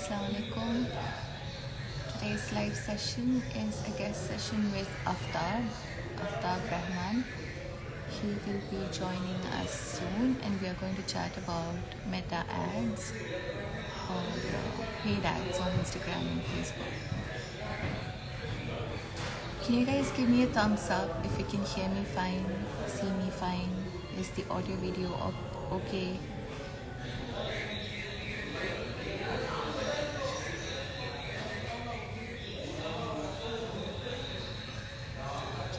Assalamualaikum. Today's live session is a guest session with Aftab Rahman. He will be joining us soon, and we are going to chat about meta ads or paid ads on Instagram and Facebook. Can you guys give me a thumbs up if you can hear me fine, see me fine? Is the audio video okay?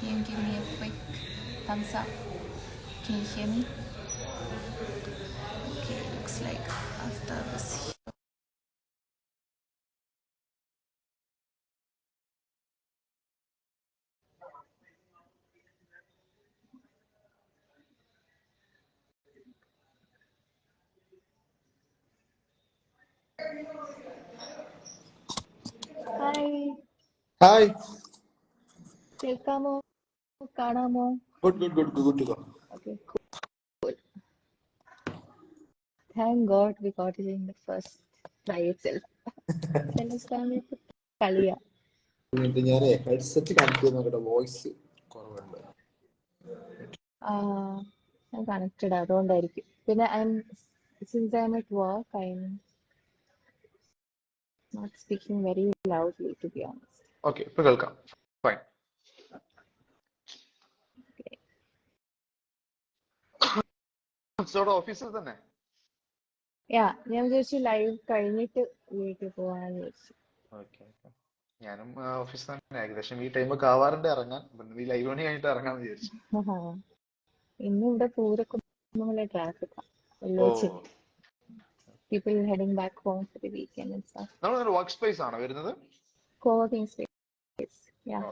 Can you give me a quick thumbs up? Can you hear me? Okay, looks like Aftab is here. Hi Hi. കേൾക്കാമോ കാണാമോ? Good to go. Okay, cool. Thank God we got it in the first try itself. ചില കളിയാ. ഞാൻ headset connect ചെയ്യുന്ന voice കുറവുണ്ട്. ഞാൻ connected അതുകൊണ്ടായിരിക്കും. പിന്നെ since I'm at work, I'm not speaking very loudly, to be honest. Okay, ഇപ്പൊ കേൾക്കാം. ഫൈൻ. ഓഫീസിൽ തന്നെ. ഞാൻ വിചാരിച്ചു ലൈവ് കഴിഞ്ഞിട്ട് വീട്ടിൽ പോവാന്ന് വിചാരിച്ചു. ഞാനും ഓഫീസിൽ തന്നെ ഏകദേശം ഈ ടൈമൊക്കെ ആവാറുണ്ട് ഇറങ്ങാൻ. ഈ ലൈവ് മണി കഴിഞ്ഞിട്ട് ഇറങ്ങാന്ന് വിചാരിച്ചു. ഇന്ന് ഇവിടെ പൂരക്കുമ്പളെ ട്രാഫിക്കാ. People heading back home for the weekend and stuff. നമ്മളൊരു വർക്ക് സ്പേസ് ആണോ വരുന്നത്? Co-working space. Yeah.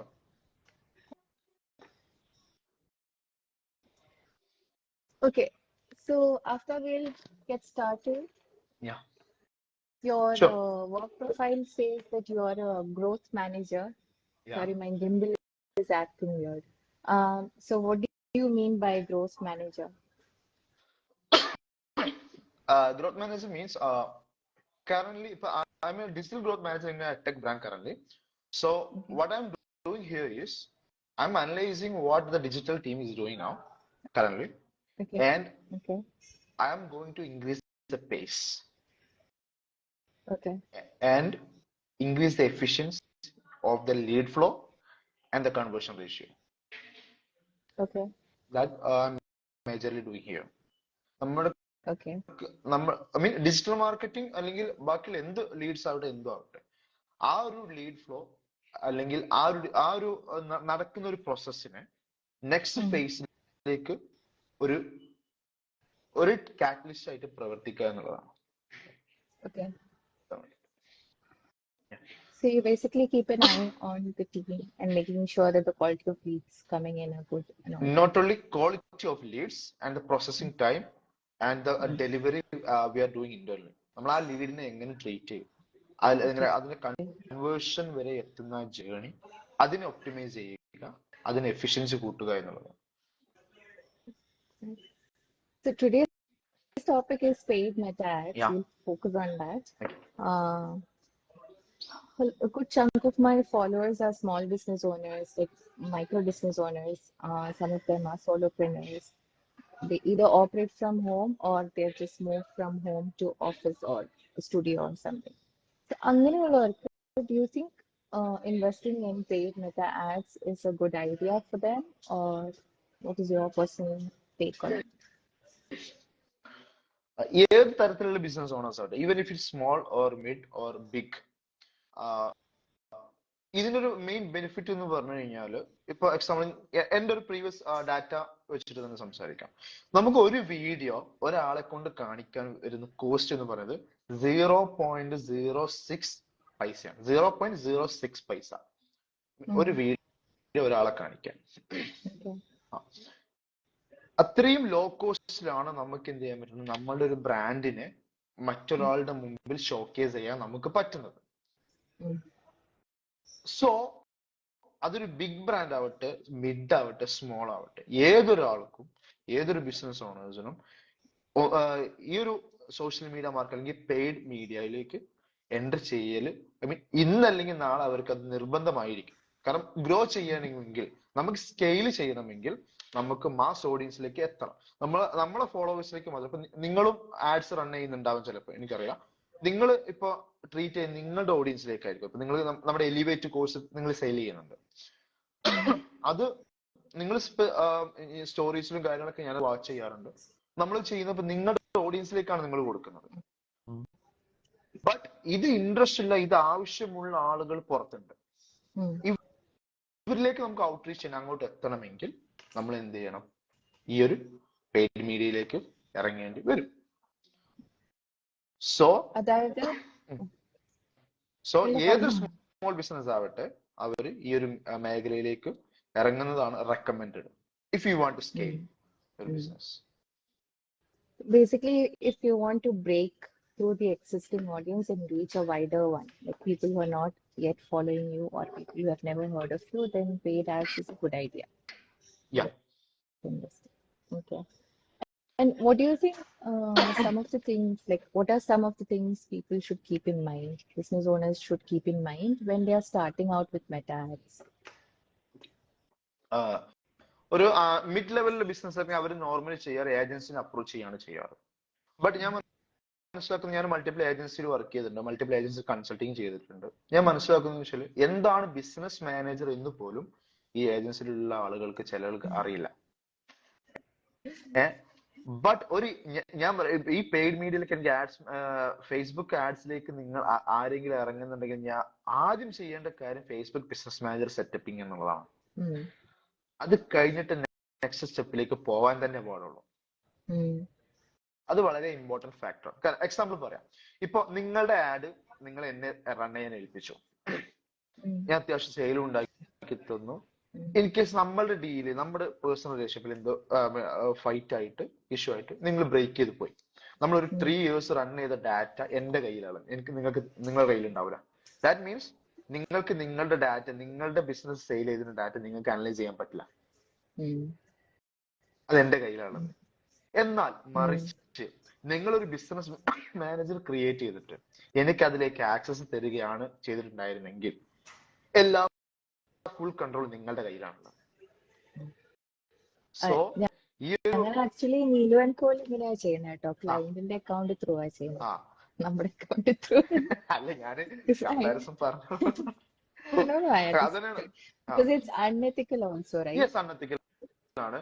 Okay. So after we'll get started. Yeah. Your work profile says that you are a growth manager. Yeah. Sorry, my gimbal is acting weird. So what do you mean by growth manager? Growth manager means currently I'm a digital growth manager in a tech brand currently. So what I'm doing here is I'm analyzing what the digital team is doing now currently. Okay. And I am going to increase the pace. Okay. And increase the efficiency of the lead flow and the conversion ratio. Okay. That I'm majorly doing here. Okay. I mean digital marketing അല്ലെങ്കിൽ ബാക്കിയുള്ള എന്ത് Leeds ആവട്ടെ എന്തോ ആവട്ടെ ആ ഒരു lead flow അല്ലെങ്കിൽ ആ ഒരു നടക്കുന്ന ഒരു പ്രോസസ്സിനെ നെക്സ്റ്റ് ഫേസിലേക്ക് ഒരു കാറ്റലിസ്റ്റ് ആയിട്ട് പ്രവർത്തിക്കുക എന്നുള്ളതാണ്. Okay. So you basically keep an eye on the team and making sure that the quality of leads coming in are good. Not only quality of leads and the processing time and the delivery we are doing internally. നമ്മൾ ആ ലീഡിനെ എങ്ങനെ treat ചെയ്യും, അതിന്റെ conversion വരെ എത്തുന്ന journey അതിനെ optimise ചെയ്യുക, അതിന് എഫിഷ്യൻസി കൂട്ടുക എന്നുള്ളത്. So today's topic is paid meta ads. We'll focus on that. A good chunk of my followers are small business owners, like micro business owners. Some of them are solopreneurs. They either operate from home or they've just moved from home to office or a studio or something. So, do you think investing in paid meta ads is a good idea for them, or what is your personal take on it? ഏത് തരത്തിലുള്ള business owners ആവട്ടെ, even if it small or mid or big, ഇതിനൊരു main benefit എന്ന് പറഞ്ഞു കഴിഞ്ഞാൽ, ഇപ്പൊ example എന്റെ ഒരു പ്രീവിയസ് ഡാറ്റ വെച്ചിട്ട് തന്നെ സംസാരിക്കാം. നമുക്ക് ഒരു വീഡിയോ ഒരാളെ കൊണ്ട് കാണിക്കാൻ വരുന്ന കോസ്റ്റ് എന്ന് പറയുന്നത് 0.06 പൈസയാണ്. 0.06 പൈസ ഒരു വീഡിയോ ഒരാളെ കാണിക്കാൻ. അത്രയും ലോ കോസ്റ്റിലാണ് നമുക്ക് എന്ത് ചെയ്യാൻ പറ്റുന്നത്, നമ്മളുടെ ഒരു ബ്രാൻഡിനെ മറ്റൊരാളുടെ മുമ്പിൽ ഷോക്കേസ് ചെയ്യാൻ നമുക്ക് പറ്റുന്നത്. സോ അതൊരു ബിഗ് ബ്രാൻഡ് ആവട്ടെ, മിഡ് ആവട്ടെ, സ്മോൾ ആവട്ടെ, ഏതൊരാൾക്കും ഏതൊരു ബിസിനസ് ഓണേഴ്സിനും ഈ ഒരു സോഷ്യൽ മീഡിയ മാർക്കറ്റ് അല്ലെങ്കിൽ പെയ്ഡ് മീഡിയയിലേക്ക് എൻ്റർ ചെയ്യല് ഇന്നല്ലെങ്കിൽ നാളെ അവർക്ക് അത് നിർബന്ധമായിരിക്കും. കാരണം ഗ്രോ ചെയ്യണമെങ്കിൽ, നമുക്ക് സ്കെയിൽ ചെയ്യണമെങ്കിൽ നമുക്ക് മാസ് ഓഡിയൻസിലേക്ക് എത്തണം. നമ്മളെ ഫോളോവേഴ്സിലേക്ക് മാത്രം. ഇപ്പൊ നിങ്ങളും ആഡ്സ് റൺ ചെയ്യുന്നുണ്ടാവും ചിലപ്പോൾ, എനിക്കറിയാം. നിങ്ങൾ ഇപ്പൊ ട്രീറ്റ് ചെയ്യുന്ന നിങ്ങളുടെ ഓഡിയൻസിലേക്കായിരിക്കും. ഇപ്പൊ നിങ്ങൾ നമ്മുടെ എലിവേറ്റ് കോഴ്സ് നിങ്ങൾ സെയിൽ ചെയ്യുന്നുണ്ട്, അത് നിങ്ങൾ സ്റ്റോറീസിലും കാര്യങ്ങളൊക്കെ ഞാൻ വാച്ച് ചെയ്യാറുണ്ട്. നമ്മൾ ചെയ്യുന്നപ്പോ നിങ്ങളുടെ ഓഡിയൻസിലേക്കാണ് നിങ്ങൾ കൊടുക്കുന്നത്. ബട്ട് ഇത് ഇൻട്രസ്റ്റ് ഇല്ല, ഇത് ആവശ്യമുള്ള ആളുകൾ പുറത്തുണ്ട്. ഇവരിലേക്ക് നമുക്ക് ഔട്ട്റീച്ച് ചെയ്യാൻ അങ്ങോട്ട് എത്തണമെങ്കിൽ നമ്മൾ എന്ത് ചെയ്യണം? ഈ ഒരു പെയ്ഡ് മീഡിയയിലേക്ക് ഇറങ്ങേണ്ടി വരും. അതായത് ഏത് സ്മോൾ ബിസിനസ് ആവട്ടെ, അവര് ഈ ഒരു മേഖലയിലേക്ക് ഇറങ്ങുന്നതാണ് recommended if you want to scale your business. Basically, if you want to break through the existing audience and reach a wider one, like people who are not yet following you or people who have never heard of you, then paid ads is a good idea. Yeah. Okay. And what do you think some of the things, like what are some of the things people should keep in mind, business owners should keep in mind when they are starting out with Meta ads? ഒരു mid ലെവലിലെ business ഒക്കെ അവർ normally ചെയ്യാറ് ഏജൻസിനെ approach ചെയ്യാണ് ചെയ്യാറ്. But ഞാൻ മനസ്സിലാക്കുന്നത്, ഞാൻ multiple ഏജൻസിയിൽ work ചെയ്തിട്ടുണ്ട്, മൾട്ടിപ്പിൾ ഏജൻസി കൺസൾട്ടിങ് ചെയ്തിട്ടുണ്ട്. ഞാൻ മനസ്സിലാക്കുന്നത് വെച്ചാൽ എന്താണ് ബിസിനസ് മാനേജർ എന്ന് പോലും ഈ ഏജൻസിയിലുള്ള ആളുകൾക്ക് ചിലർക്ക് അറിയില്ല. ബട്ട് ഞാൻ ഈ പെയ്ഡ് മീഡിയയിലേക്ക് എനിക്ക് ആഡ്സ്, ഫേസ്ബുക്ക് ആഡ്സിലേക്ക് നിങ്ങൾ ആരെങ്കിലും ഇറങ്ങുന്നുണ്ടെങ്കിൽ ഞാൻ ആദ്യം ചെയ്യേണ്ട കാര്യം ഫേസ്ബുക്ക് ബിസിനസ് മാനേജർ സെറ്റപ്പിംഗ് എന്നുള്ളതാണ്. അത് കഴിഞ്ഞിട്ട് നെക്സ്റ്റ് സ്റ്റെപ്പിലേക്ക് പോവാൻ തന്നെ പാടുള്ളൂ. അത് വളരെ ഇമ്പോർട്ടന്റ് ഫാക്ടർ. എക്സാമ്പിൾ പറയാം. ഇപ്പൊ നിങ്ങളുടെ ആഡ് നിങ്ങൾ എന്നെ റൺ ചെയ്യാൻ ഏൽപ്പിച്ചു, ഞാൻ അത്യാവശ്യം സെയിലും ഉണ്ടാക്കി തന്നു. ഇൻ കേസ് നമ്മളുടെ ഡീല്, നമ്മുടെ പേഴ്സണൽ റിലേഷൻഷിപ്പിൽ എന്തോ ഫൈറ്റ് ആയിട്ട്, ഇഷ്യൂ ആയിട്ട് നിങ്ങൾ ബ്രേക്ക് ചെയ്ത് പോയി. നമ്മളൊരു 3 years റൺ ചെയ്ത ഡാറ്റ എന്റെ കയ്യിലാണ്, നിങ്ങൾക്ക് നിങ്ങളുടെ കയ്യിൽ ഉണ്ടാവില്ല. ദാറ്റ് മീൻസ് നിങ്ങൾക്ക് നിങ്ങളുടെ ഡാറ്റ, നിങ്ങളുടെ ബിസിനസ് സെയിൽ ചെയ്തിരുന്ന ഡാറ്റ നിങ്ങൾക്ക് അനലൈസ് ചെയ്യാൻ പറ്റില്ല. അത് എന്റെ കയ്യിലാണുള്ളത്. എന്നാൽ മറിച്ച് നിങ്ങളൊരു ബിസിനസ് മാനേജർ ക്രിയേറ്റ് ചെയ്തിട്ട് എനിക്ക് അതിലേക്ക് ആക്സസ് തരികയാണ് ചെയ്തിട്ടുണ്ടായിരുന്നെങ്കിൽ എല്ലാ ഫുൾ കൺട്രോൾ നിങ്ങളുടെ കയ്യിലാണുള്ളത്. So actually Neelu and call ഇങ്ങനെയാ ചെയ്യുന്നത് കേട്ടോ. ക്ലയന്റിന്റെ അക്കൗണ്ട് ത്രൂ ആ ചെയ്യുന്നത്, നമ്മുടെ അക്കൗണ്ട് ത്രൂ അല്ല. ഞാൻ കമ്പാരിസൺ പറഞ്ഞു. ആണ്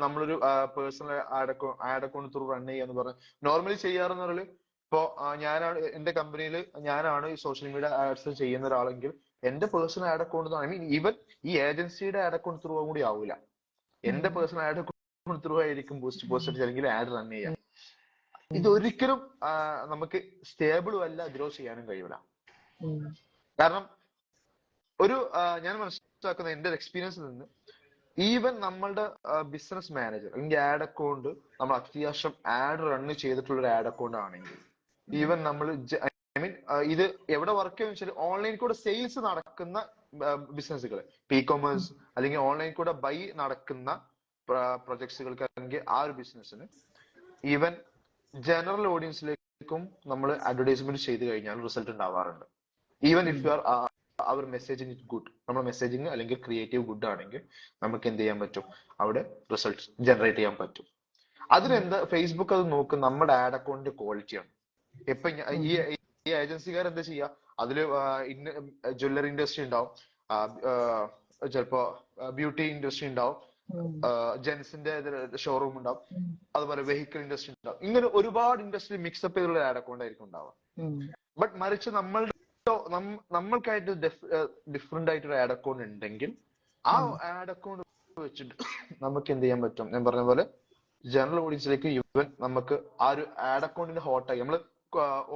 നമ്മളൊരു personal add account through run ചെയ്യാന്ന് പറഞ്ഞ് നോർമലി ചെയ്യാറെന്ന് പറഞ്ഞാല്, ഇപ്പൊ ഞാനാണ് എന്റെ കമ്പനിയിൽ ഞാനാണ് ഈ സോഷ്യൽ മീഡിയ ആഡ്സ് ചെയ്യുന്ന ഒരാളെങ്കിൽ എന്റെ personal add account, I mean even ഈ ഏജൻസിയുടെ ആഡ് അക്കൗണ്ട് ത്രൂ കൂടി ആവൂല, എന്റെ പേഴ്സണൽ ആഡ് അക്കൗണ്ട് ത്രൂ ആയിരിക്കും പോസ്റ്റ് അല്ലെങ്കിൽ ആഡ് റൺ ചെയ്യാം. ഇതൊരിക്കലും നമുക്ക് സ്റ്റേബിളും അല്ല, ഗ്രോ ചെയ്യാനും കഴിയൂല. കാരണം ഞാൻ മനസ്സിലാക്കുന്ന എന്റെ ഒരു എക്സ്പീരിയൻസിൽ നിന്ന്, ഈവൻ നമ്മളുടെ ബിസിനസ് മാനേജർ അല്ലെങ്കിൽ ആഡ് അക്കൗണ്ട് നമ്മൾ അത്യാവശ്യം ആഡ് റൺ ചെയ്തിട്ടുള്ള ഒരു ആഡ് അക്കൗണ്ട് ആണെങ്കിൽ, ഈവൻ നമ്മൾ ഐ മീൻ ഇത് എവിടെ വർക്ക് ചെയ്യുന്ന വെച്ചാൽ ഓൺലൈൻ കൂടെ സെയിൽസ് നടക്കുന്ന ബിസിനസ്സുകൾ, ഇ കൊമേഴ്സ് അല്ലെങ്കിൽ ഓൺലൈൻ കൂടെ ബൈ നടക്കുന്ന പ്രൊജക്ട്സുകൾക്ക് അല്ലെങ്കിൽ ആ ഒരു ബിസിനസ്സിന് ഈവൻ ജനറൽ ഓഡിയൻസിലേക്കും നമ്മൾ അഡ്വർടൈസ്മെന്റ് ചെയ്ത് കഴിഞ്ഞാൽ റിസൾട്ട് ഉണ്ടാവാറുണ്ട്. Even if you are our messaging it good, നമ്മുടെ മെസ്സേജിങ് അല്ലെങ്കിൽ ക്രിയേറ്റീവ് ഗുഡ് ആണെങ്കിൽ നമുക്ക് എന്ത് ചെയ്യാൻ പറ്റും? അവിടെ റിസൾട്ട് ജനറേറ്റ് ചെയ്യാൻ പറ്റും. അതിനെന്താ ഫേസ്ബുക്ക് അത് നോക്കും നമ്മുടെ ആഡ് അക്കൗണ്ടിന്റെ ക്വാളിറ്റിയാണ്. ഇപ്പൊ ഈ ഏജൻസിക്കാർ എന്താ ചെയ്യുക, അതില് ജ്വല്ലറി ഇൻഡസ്ട്രി ഉണ്ടാവും, ചിലപ്പോ ബ്യൂട്ടി ഇൻഡസ്ട്രി ഉണ്ടാവും, ജെൻസിന്റെ ഷോറൂം ഉണ്ടാവും, അതുപോലെ വെഹിക്കിൾ ഇൻഡസ്ട്രി ഉണ്ടാവും. ഇങ്ങനെ ഒരുപാട് ഇൻഡസ്ട്രി മിക്സപ്പ് ചെയ്തുള്ള ആഡ് അക്കൗണ്ട് ആയിരിക്കും ഉണ്ടാവുക. ബട്ട് മറിച്ച് നമ്മൾക്കായിട്ട് ഡിഫറെന്റ് ആയിട്ടൊരു ആഡ് അക്കൗണ്ട് ഉണ്ടെങ്കിൽ ആ ആഡ് അക്കൗണ്ട് വെച്ചിട്ട് നമുക്ക് എന്ത് ചെയ്യാൻ പറ്റും? ഞാൻ പറഞ്ഞ പോലെ ജനറൽ ഓഡിയൻസിലേക്ക് ഈവൻ നമുക്ക് ആ ഒരു ആഡ് അക്കൗണ്ടിന്റെ ഹോട്ടായി, നമ്മള്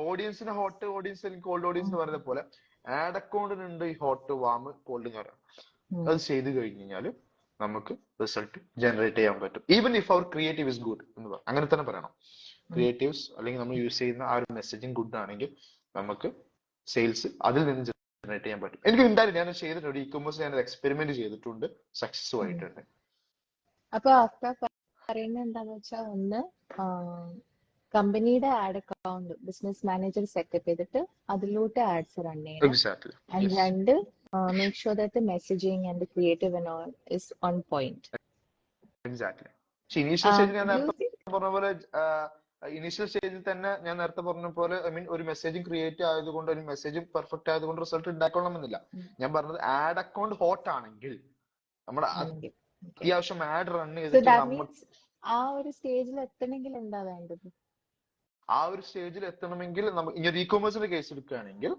ഓഡിയൻസിന് ഹോട്ട് ഓഡിയൻസ് അല്ലെങ്കിൽ കോൾഡ് ഓഡിയൻസ് എന്ന് പറയുന്ന പോലെ ആഡ് അക്കൗണ്ടിനുണ്ട് ഈ ഹോട്ട്, വാം, കോൾഡ് എന്ന് പറയാം. അത് ചെയ്ത് കഴിഞ്ഞ് കഴിഞ്ഞാൽ നമുക്ക് റിസൾട്ട് ജനറേറ്റ് ചെയ്യാൻ പറ്റും. Even if our creative is good എന്ന് പറയാം, അങ്ങനെ തന്നെ പറയണം. ക്രിയേറ്റീവ്സ് അല്ലെങ്കിൽ നമ്മൾ യൂസ് ചെയ്യുന്ന ആ ഒരു മെസ്സേജിങ് ഗുഡ് ആണെങ്കിൽ നമുക്ക് സെയിൽസ് അതിൽ നിന്ന് ജനറേറ്റ് ചെയ്യാൻ പറ്റും. എനിക്ക് എന്തായാലും ഞാൻ ചെയ്തിട്ടുണ്ട്, ഇ കൊമേഴ്സ് ഞാൻ എക്സ്പെരിമെന്റ് ചെയ്തിട്ടുണ്ട്, സക്സസ്ഫുൾ ആയിട്ടുണ്ട്. അപ്പൊ പറയുന്നത് എന്താന്ന് വെച്ചാൽ, ഒന്ന് കമ്പനിയുടെ add account business manager setup ചെയ്തിട്ട് അതിലോട്ട് ആഡ്സ് റൺ ചെയ്യണം. Exactly. And Yes. രണ്ട്, make sure that the messaging and the creative and all is on point. Exactly. പക്ഷെ ഇനീഷ്യൽ സ്റ്റേജിൽ ഞാൻ ഡു യു നേരത്തെ തിങ്ക് പറഞ്ഞ പോലെ ഇനീഷ്യൽ സ്റ്റേജിൽ തന്നെ ഞാൻ നേരത്തെ പറഞ്ഞ പോലെ ഐ മീൻ ഒരു മെസ്സേജിങ് ക്രിയേറ്റ് ആയതുകൊണ്ട് ഒരു മെസ്സേജ് പെർഫെക്റ്റ് ആയതുകൊണ്ട് റിസൾട്ട് ഉണ്ടാക്കണമെന്നില്ല. ഞാൻ പറഞ്ഞത് ആഡ് അക്കൗണ്ട് ഹോട്ട് ആണെങ്കിൽ നമ്മുടെ ആണെങ്കിൽ അത്യാവശ്യം ആഡ് റൺ സോ ചെയ്തിട്ട് ദാറ്റ് നമ്മൾ മീൻസ് ആ ഒരു സ്റ്റേജിൽ എത്തണമെങ്കിൽ എന്താ വേണ്ടത്? ആ ഒരു സ്റ്റേജിൽ എത്തണമെങ്കിൽ നമുക്ക് ഇനി ഒരു ഇ കൊമേഴ്സിന്റെ കേസ് എടുക്കുകയാണെങ്കിൽ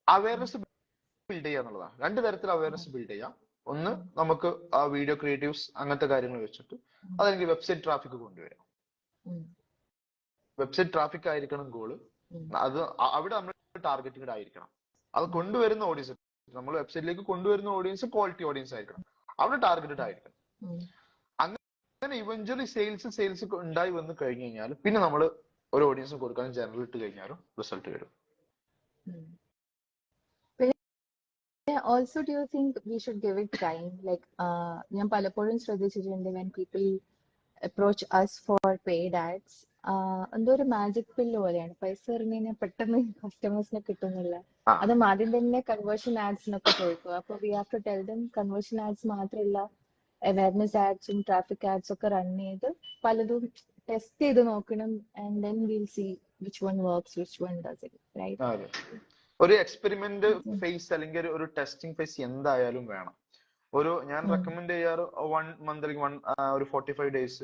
അവയർനെസ് ബിൽഡ് ചെയ്യുക എന്നുള്ളതാണ്. രണ്ട് തരത്തിൽ അവയർനെസ് ബിൽഡ് ചെയ്യാം. ഒന്ന്, നമുക്ക് വീഡിയോ ക്രിയേറ്റീവ്സ് അങ്ങനത്തെ കാര്യങ്ങൾ വെച്ചിട്ട് അതല്ലെങ്കിൽ വെബ്സൈറ്റ് ട്രാഫിക് കൊണ്ടുവരാം. വെബ്സൈറ്റ് ട്രാഫിക് ആയിരിക്കണം ഗോള്. അത് അവിടെ നമ്മൾ ടാർഗറ്റിംഗ് ആയിരിക്കണം. അത് കൊണ്ടുവരുന്ന ഓഡിയൻസ്, നമ്മൾ വെബ്സൈറ്റിലേക്ക് കൊണ്ടുവരുന്ന ഓഡിയൻസ് ക്വാളിറ്റി ഓഡിയൻസ് ആയിരിക്കണം. അവിടെ ടാർഗറ്റഡ് ആയിരിക്കണം. അങ്ങനെ ഇവഞ്ച്വലി സെയിൽസ് ഉണ്ടായി വന്ന് കഴിഞ്ഞു കഴിഞ്ഞാൽ പിന്നെ നമ്മൾ ഒരു ഓഡിയൻസ് കൊടുക്കാൻ ജനറൽ ഇട്ട് കഴിഞ്ഞാലും റിസൾട്ട് വരും. Also, do you think we should give it time? Like, ഞാൻ പലപ്പോഴും ശ്രദ്ധിച്ചിട്ടുണ്ട് when people approach us for paid ads, എന്തോ ഒരു മാജിക് പില്ല് പോലെയാണ്. പൈസ എറിഞ്ഞു കഴിഞ്ഞാൽ പെട്ടെന്ന് കസ്റ്റമേഴ്സിനെ കിട്ടുന്നില്ല. അതും ആദ്യം തന്നെ കൺവേർഷൻ ആഡ്സിനൊക്കെ ചോദിക്കും. അപ്പൊ we have to tell them conversion ads മാത്രമല്ല, അവയർനെസ് ആഡ്സും ട്രാഫിക് ആഡ്സും ഒക്കെ റൺ ചെയ്ത് പലതും ടെസ്റ്റ് ചെയ്ത് നോക്കണം. And then will see which one works which one doesn't, right? ഒരു എക്സ്പെരിമെന്റ് ഫേസ് അല്ലെങ്കിൽ ഒരു ടെസ്റ്റിംഗ് ഫേസ് എന്തായാലും വേണം. ഞാൻ റെക്കമെൻഡ് ചെയ്യാറ് 1 month അല്ലെങ്കിൽ ഒരു 45 days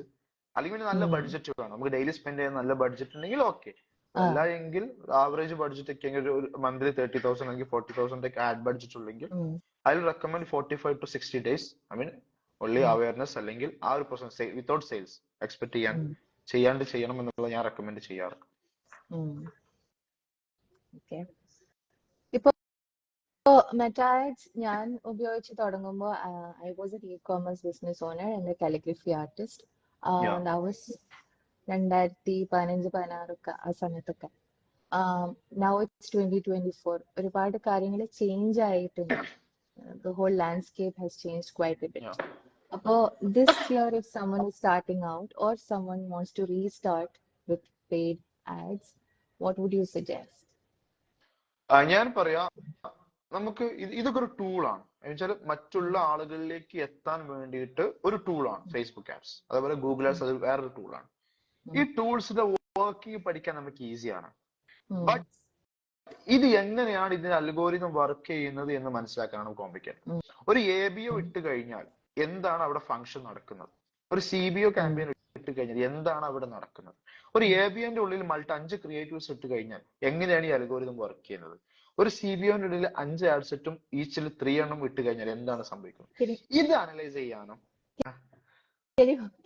അല്ലെങ്കിൽ നല്ല ബഡ്ജറ്റ് വേണം. നമുക്ക് ഡെയിലി സ്പെൻഡ് ചെയ്യാൻ നല്ല ബഡ്ജറ്റ് ഉണ്ടെങ്കിൽ ഓക്കെ. അല്ല എങ്കിൽ ആവറേജ് ബഡ്ജറ്റ് ഒക്കെ ഒരു മന്ത്ലി 30,000 അല്ലെങ്കിൽ 40,000 ഒക്കെ ആഡ് ബഡ്ജറ്റ് ഉണ്ടെങ്കിൽ I will recommend 45 to 60 days. I mean only awareness അല്ലെങ്കിൽ ആ ഒരു പേഴ്സൺ വിത്തൗട്ട് സെയിൽസ് എക്സ്പെക്ട് ചെയ്യാണ്ട് ചെയ്യണം എന്നുള്ളത് ഞാൻ റെക്കമെൻഡ് ചെയ്യാറ്. ഇപ്പൊ മെറ്റാഡ്സ് ഞാൻ ഉപയോഗിച്ച് തുടങ്ങുമ്പോൾ I was a e-commerce business owner and a calligraphy artist. I was 2015-16 ഒക്കെ ആ സമയത്തൊക്കെ. Now it's 2024. ഒരുപാട് കാര്യങ്ങൾ ചേഞ്ച് ആയിട്ടുണ്ട്. The whole landscape has changed quite a bit. അപ്പോ this year, if someone is starting out or someone wants to restart with paid ads, what would you suggest? ഞാൻ പറയാ, നമുക്ക് ഇതൊക്കെ ഒരു ടൂളാണ്. എന്നുവെച്ചാൽ മറ്റുള്ള ആളുകളിലേക്ക് എത്താൻ വേണ്ടിയിട്ട് ഒരു ടൂളാണ് ഫേസ്ബുക്ക് ആഡ്സ്. അതേപോലെ ഗൂഗിൾ ആഡ്സ് അത് വേറൊരു ടൂളാണ്. ഈ ടൂൾസിന്റെ വർക്കിംഗ് പഠിക്കാൻ നമുക്ക് ഈസിയാണ്. ബട്ട് ഇത് എങ്ങനെയാണ് ഇതിന്റെ അൽഗോരിതം വർക്ക് ചെയ്യുന്നത് എന്ന് മനസ്സിലാക്കാനാണ് കോംപ്ലിക്കേറ്റഡ്. ഒരു ABO ഇട്ട് കഴിഞ്ഞാൽ എന്താണ് അവിടെ ഫംഗ്ഷൻ നടക്കുന്നത്? ഒരു CBO ക്യാമ്പയിൻ ഇട്ട് കഴിഞ്ഞാൽ എന്താണ് അവിടെ നടക്കുന്നത്? ഒരു ABOന്റെ ഉള്ളിൽ 5 ക്രിയേറ്റീവ്സ് ഇട്ട് കഴിഞ്ഞാൽ എങ്ങനെയാണ് ഈ അൽഗോരിതം വർക്ക് ചെയ്യുന്നത്? ഒരു CBOന്റെ ഉള്ളിൽ 5 ആഡ് സെറ്റും ഈച്ചിൽ 3 എണ്ണം ഇട്ട് കഴിഞ്ഞാൽ എന്താണ് സംഭവിക്കുന്നത്? ഇത് അനലൈസ് ചെയ്യാനോ?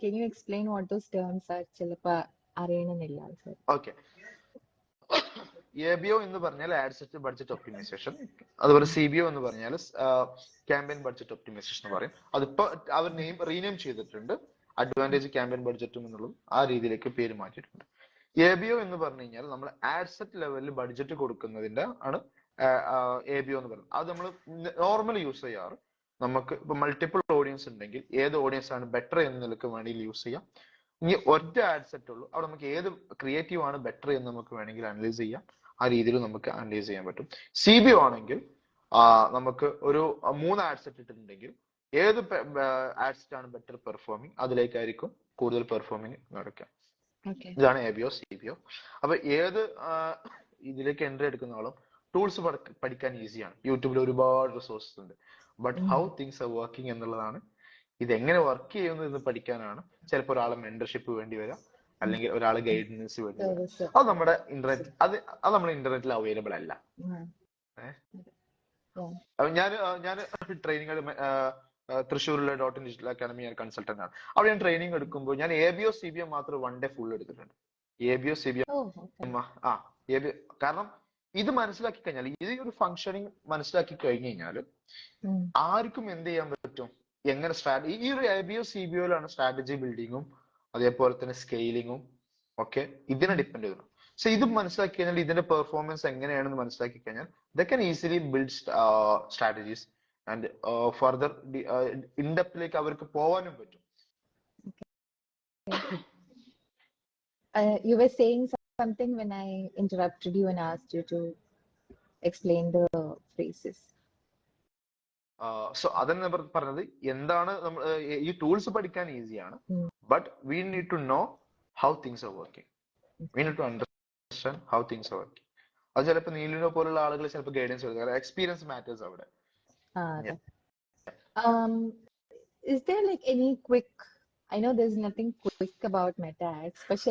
Can you explain what those terms are? ചിലപ്പോ അറിയണമെന്നില്ല. ഓക്കെ. ABO എന്ന് പറഞ്ഞാൽ ആഡ് സെറ്റ് ബഡ്ജറ്റ് ഒപ്റ്റിമൈസേഷൻ. അതുപോലെ CBO എന്ന് പറഞ്ഞാൽ ക്യാമ്പയിൻ ബഡ്ജറ്റ് ഒപ്റ്റിമൈസേഷൻ എന്ന് പറയും. അതിപ്പോ അവർ റീനെയിം ചെയ്തിട്ടുണ്ട്. അഡ്വാൻറ്റേജ് ക്യാമ്പയിൻ ബഡ്ജറ്റും എന്നുള്ളതും ആ രീതിയിലേക്ക് പേര് മാറ്റിയിട്ടുണ്ട്. ABO എന്ന് പറഞ്ഞു കഴിഞ്ഞാൽ നമ്മൾ ആഡ് സെറ്റ് ലെവലിൽ ബഡ്ജറ്റ് കൊടുക്കുന്നതിന്റെ ആണ് ABO എന്ന് പറയുന്നത്. അത് നമ്മൾ നോർമലി യൂസ് ചെയ്യാറ്. നമുക്ക് ഇപ്പൊ മൾട്ടിപ്പിൾ ഓഡിയൻസ് ഉണ്ടെങ്കിൽ ഏത് ഓഡിയൻസ് ആണ് ബെറ്റർ എന്ന നിലക്ക് വേണമെങ്കിൽ യൂസ് ചെയ്യാം. ഇനി ഒറ്റ ആഡ് സെറ്റ് ഉള്ളൂ, അവിടെ നമുക്ക് ഏത് ക്രിയേറ്റീവ് ആണ് ബെറ്റർ എന്ന് നമുക്ക് വേണമെങ്കിൽ അനലൈസ് ചെയ്യാം. ആ രീതിയിൽ നമുക്ക് അനലൈസ് ചെയ്യാൻ പറ്റും. CBO ആണെങ്കിൽ നമുക്ക് ഒരു 3 ആഡ് സെറ്റ് ഇട്ടിട്ടുണ്ടെങ്കിൽ ഏത് ആഡ് സെറ്റ് ആണ് ബെറ്റർ പെർഫോമിങ് അതിലേക്കായിരിക്കും കൂടുതൽ പെർഫോമിങ് നടക്കുക. ഇതാണ് ABO CBO. അപ്പൊ ഏത് ഇതിലേക്ക് എൻട്രി എടുക്കുന്ന ആളും ടൂൾസ് പഠിക്കാൻ ഈസിയാണ്. യൂട്യൂബിൽ ഒരുപാട് റിസോഴ്സസ് ഉണ്ട്. But how things are working എന്നുള്ളതാണ്. ഇതെങ്ങനെ വർക്ക് ചെയ്യുന്നു എന്ന് പഠിക്കാനാണ് ചിലപ്പോൾ ഒരാളെ മെന്റർഷിപ്പ് വേണ്ടി വരാം, അല്ലെങ്കിൽ ഒരാളെ ഗൈഡൻസ് വേണ്ടി വരാം. അത് നമ്മുടെ ഇന്റർനെറ്റ് അത് നമ്മുടെ ഇന്റർനെറ്റിൽ അവൈലബിൾ അല്ല. ഞാൻ ട്രെയിനിങ് തൃശ്ശൂരിലെ .in ഡിജിറ്റൽ അക്കാഡമി ഞാൻ കൺസൾട്ടന്റ് ആണ്. അവിടെ ഞാൻ ട്രെയിനിങ് എടുക്കുമ്പോൾ ഞാൻ ABO CBO മാത്രം 1 day ഫുൾ എടുത്തിട്ടുണ്ട്. ABO CBO കാരണം ഇത് മനസ്സിലാക്കി കഴിഞ്ഞാൽ, ഇത് ഒരു ഫംഗ്ഷനിങ് മനസ്സിലാക്കി കഴിഞ്ഞു കഴിഞ്ഞാൽ ആർക്കും എന്ത് ചെയ്യാൻ പറ്റും, എങ്ങനെ ഈ ഒരു ABO CBOയിലാണ് സ്ട്രാറ്റജി ബിൽഡിങ്ങും അതേപോലെ തന്നെ സ്കെയിലിങ്ങും ഒക്കെ ഇതിനെ ഡിപ്പെൻഡ് ചെയ്യുന്നു. സോ ഇത് മനസ്സിലാക്കി കഴിഞ്ഞാൽ ഇതിന്റെ പെർഫോമൻസ് എങ്ങനെയാണെന്ന് മനസ്സിലാക്കി കഴിഞ്ഞാൽ they can easily build strategies and further ഇൻഡെപ്തിലേക്ക് അവർക്ക് പോവാനും പറ്റും. You were saying something when I interrupted you and asked you to explain the phrases. So അതന്നെ പറഞ്ഞത് എന്താണ് നമ്മൾ ഈ ടൂൾസ് പഠിക്കാൻ ഈസിയാണ്, but we need to know how things are working. We need to understand how things are working. അത് ചിലപ്പോൾ നീലിനെ പോലുള്ള ആളുകൾ ചിലപ്പോൾ ഗൈഡൻസ് കൊടുക്കുക. എക്സ്പീരിയൻസ് മാറ്റേഴ്സ് അവിടെ. Is there like any quick, I know there's nothing quick about Meta Ads, but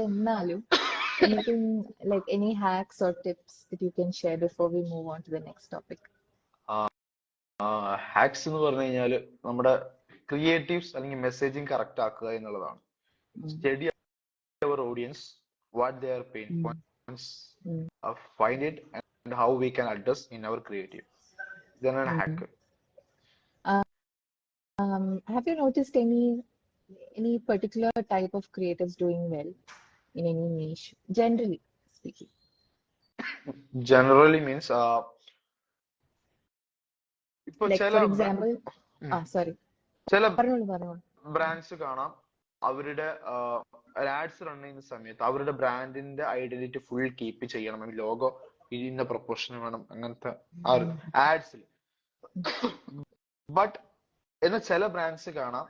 anything like any hacks or tips that you can share before we move on to the next topic? Hacks എന്ന് പറഞ്ഞു കഴിഞ്ഞാൽ നമ്മുടെ creatives അല്ലെങ്കിൽ messaging correct ആക്കുക എന്നുള്ളതാണ്. Study our audience, what they are pain points, find it and how we can address in our creative. ഇതാണ് hack. Have you noticed any particular type of creatives doing well in any niche, generally speaking? Generally means Like for example, sorry, ചില പറഞ്ഞോളൂ. Brands കാണാം, അവരുടെ ads run ചെയ്യുന്ന സമയത്ത് അവരുടെ ബ്രാൻഡിന്റെ identity full keep ചെയ്യണം, ലോഗോ ഇന്ന പ്രൊപ്പോർഷൻ വേണം, അങ്ങനത്തെ ആ ഒരു ആഡ്സിൽ. ബട്ട് എന്നാൽ ചില ബ്രാൻഡ്സ് കാണാം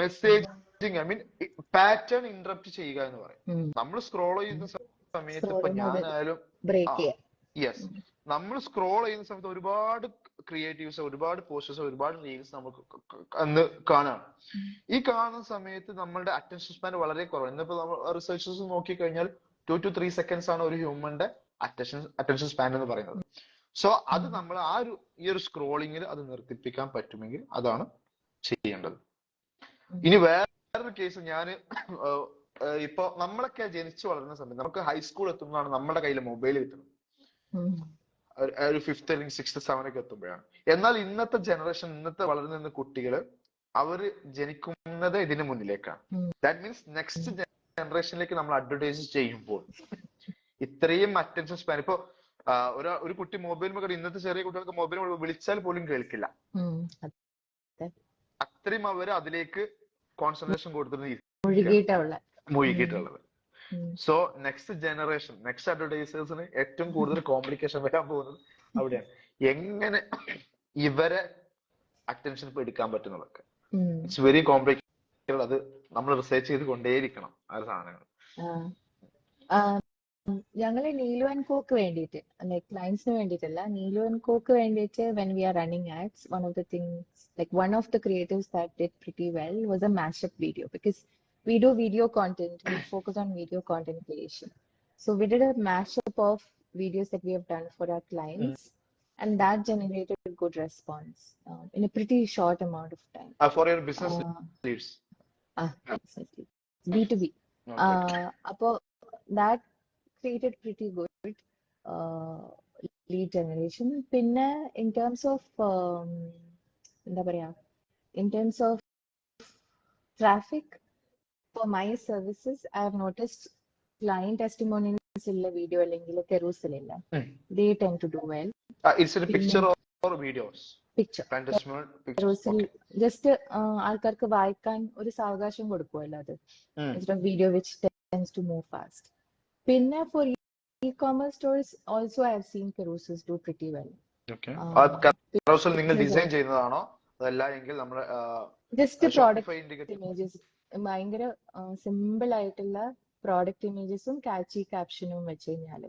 messaging, I mean pattern interrupt ചെയ്യുക എന്ന് പറയും. നമ്മൾ സ്ക്രോൾ ചെയ്യുന്ന സമയത്ത് ഇപ്പൊ ഞാനായാലും യെസ്, നമ്മൾ സ്ക്രോൾ ചെയ്യുന്ന സമയത്ത് ഒരുപാട് ക്രിയേറ്റീവ്സ്, ഒരുപാട് പോസ്റ്റേഴ്സ്, ഒരുപാട് റീൽസ് നമുക്ക് അന്ന് കാണാം. ഈ കാണുന്ന സമയത്ത് നമ്മളുടെ അറ്റൻഷൻ സ്പാൻ വളരെ കുറവാണ്. ഇന്നിപ്പോ നമ്മൾ റിസർച്ചേഴ്സ് നോക്കിക്കഴിഞ്ഞാൽ 2 to 3 seconds ആണ് ഒരു ഹ്യൂമന്റെ അറ്റൻഷൻ സ്പാൻ എന്ന് പറയുന്നത്. സോ അത് നമ്മൾ ഈ ഒരു സ്ക്രോളിങ്ങിൽ അത് നിർത്തിപ്പിക്കാൻ പറ്റുമെങ്കിൽ അതാണ് ചെയ്യേണ്ടത്. ഇനി വേറൊരു കേസ്, ഞാന് ഇപ്പൊ നമ്മളൊക്കെ ജനിച്ചു വളരുന്ന സമയത്ത് നമുക്ക് ഹൈസ്കൂൾ എത്തുമ്പോഴാണ് നമ്മുടെ കയ്യിൽ മൊബൈൽ കിട്ടുന്നത്. ഒരു 5th അല്ലെങ്കിൽ 6th 7th എത്തുമ്പോഴാണ്. എന്നാൽ ഇന്നത്തെ ജനറേഷൻ, ഇന്നത്തെ വളർന്നു കുട്ടികള് അവര് ജനിക്കുന്നത് ഇതിന് മുന്നിലേക്കാണ്. ദാറ്റ് മീൻസ് നെക്സ്റ്റ് ജനറേഷനിലേക്ക് നമ്മൾ അഡ്വർടൈസ് ചെയ്യുമ്പോൾ ഇത്രയും അറ്റൻഷൻ സ്പാൻ, ഇപ്പൊ ഒരു കുട്ടി മൊബൈൽ, ഇന്നത്തെ ചെറിയ കുട്ടികൾക്ക് മൊബൈൽ വിളിച്ചാൽ പോലും കേൾക്കില്ല. അത്രയും അവര് അതിലേക്ക് കോൺസെൻട്രേഷൻ മുഴുകിയിട്ടുള്ളത്. സോ നെക്സ്റ്റ് ജനറേഷൻ, നെക്സ്റ്റ് അഡ്വർടൈസേഴ്സിന് ഏറ്റവും കൂടുതൽ കോംപ്ലിക്കേഷൻ വരാൻ പോകുന്നത് അവിടെയാണ്. എങ്ങനെ ഇവരെ അറ്റൻഷൻ ഇപ്പൊ എടുക്കാൻ പറ്റുന്നതൊക്കെ ഇറ്റ്സ് വെരി കോംപ്ലിക്കേറ്റഡ്. അത് നമ്മൾ റിസർച്ച് ചെയ്ത് കൊണ്ടേയിരിക്കണം ആ സാധനങ്ങൾ. ഞങ്ങള് നീലു ആൻഡ് കോക്ക് വേണ്ടിയിട്ട്, ലൈക് ക്ലയൻസിന് വേണ്ടിയിട്ടല്ല, നീലു ആൻഡ് കോക്ക് വേണ്ടിയിട്ട് when we are running ads, one of the creatives that did pretty well was a mashup video, because we do video content, we focus on video content creation. So we did a mashup of videos that we have done for our clients, and that generated a good response in a pretty short amount of time. For your business leads? Exactly. B2B. Appo that created pretty good lead generation. Pinna in terms of in terms of traffic for my services, I have noticed client testimonials illa video allengile carousel illa, they tend to do well. It's a picture or videos? Picture. Carousel just ആൾക്കാർക്ക് വായിക്കാൻ ഒരു സാവകാശം കൊടുക്കുമല്ലോ അത്, instead of video which tends to move fast. Pinna for e-commerce stores also I have seen carousels do pretty well. Okay. Carousel നിങ്ങൾ design ചെയ്യുന്നതാണോ അതല്ല എങ്കിൽ നമ്മുടെ ജസ്റ്റ് പ്രോഡക്റ്റ് ഇമേജസ്, ഭയങ്കര സിമ്പിൾ ആയിട്ടുള്ള പ്രോഡക്റ്റ് ഇമേജസും കാച്ചി ക്യാപ്ഷനും വെച്ച് കഴിഞ്ഞാൽ,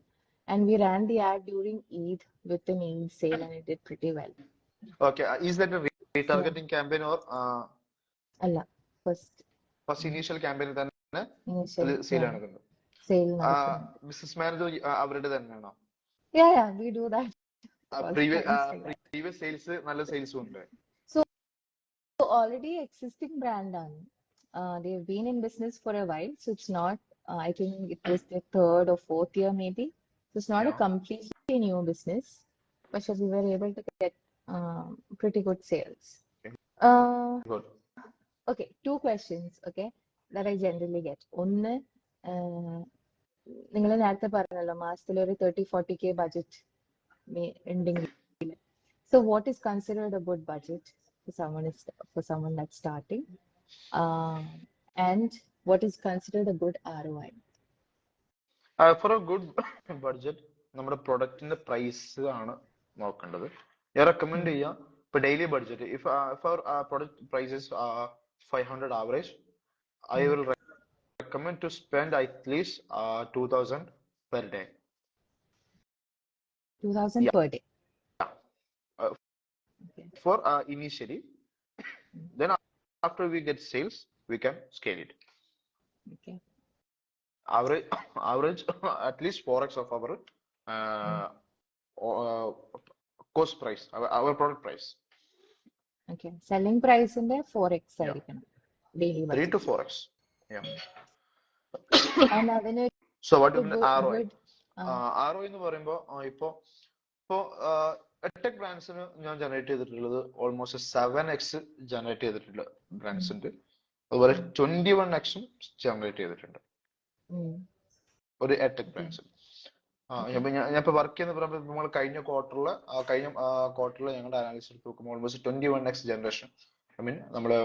and we ran the ad during Eid with an Eid sale and it did pretty well. Okay, is that a retargeting campaign or അല്ല, first initial campaign തന്നെ sale ആണ്? Business manager അവരുടെ തന്നെയാണോ? Yeah, we do that. Previous sales നല്ല സെയിൽസും ഉണ്ട്. So already existing brand ആണ്. They've been in business for a while, so it's not, I think it was their 3rd or 4th year maybe. So it's not a completely new business, but we were able to get pretty good sales. Good. Okay, 2 questions, okay, that I generally get. ഒന്ന്, നിങ്ങൾ നേരത്തെ പറഞ്ഞല്ലോ മാസത്തിൽ ഒരു 30-40K budget ഉണ്ടെങ്കിൽ, so what is considered a good budget for someone that's starting, and what is considered a good ROI? For a good budget നമ്മുടെ പ്രൊഡക്റ്റിന്റെ price ആണ് നോക്കേണ്ടത്. ഞാൻ റെക്കമെൻഡ് Mm. ചെയ്യാം ഇപ്പൊ daily budget if for product prices 500 average, I Mm. will recommend to spend at least 2000 per day. 2000 Yeah, per day. uh, Okay. for initially. Mm. Then after we get sales, we can scale it. Okay. Average, average at least 4x of our Mm. uh, uh, cost price, our product price. Okay. Selling price in there 4x Yeah, ആയിരിക്കണം daily 3 to budget. 4x. Yeah. And അതിന് So what do you mean ROI? good ROI എന്ന് പറയുമ്പോൾ ഇപ്പോ ഇപ്പോ tech ബ്രാൻഡ്സിന് ഞാൻ generate ചെയ്തിട്ടുള്ളത് almost 7x generate ചെയ്തിട്ടുണ്ട് ബ്രാൻഡ്സിന്റെ. അതുപോലെ 21x ജനറേറ്റ് ചെയ്തിട്ടുണ്ട് ഒരു ടെക് okay. ബ്രാൻഡ്സ്. Okay. ഞാൻ ഇപ്പൊ വർക്ക് ചെയ്യുന്ന പറയുമ്പോൾ നമ്മൾ കഴിഞ്ഞ ക്വാർട്ടറിൽ ഞങ്ങളുടെ അനാലിസിസ് എടുത്ത് നോക്കുമ്പോൾ almost 21x generation I mean നമ്മള്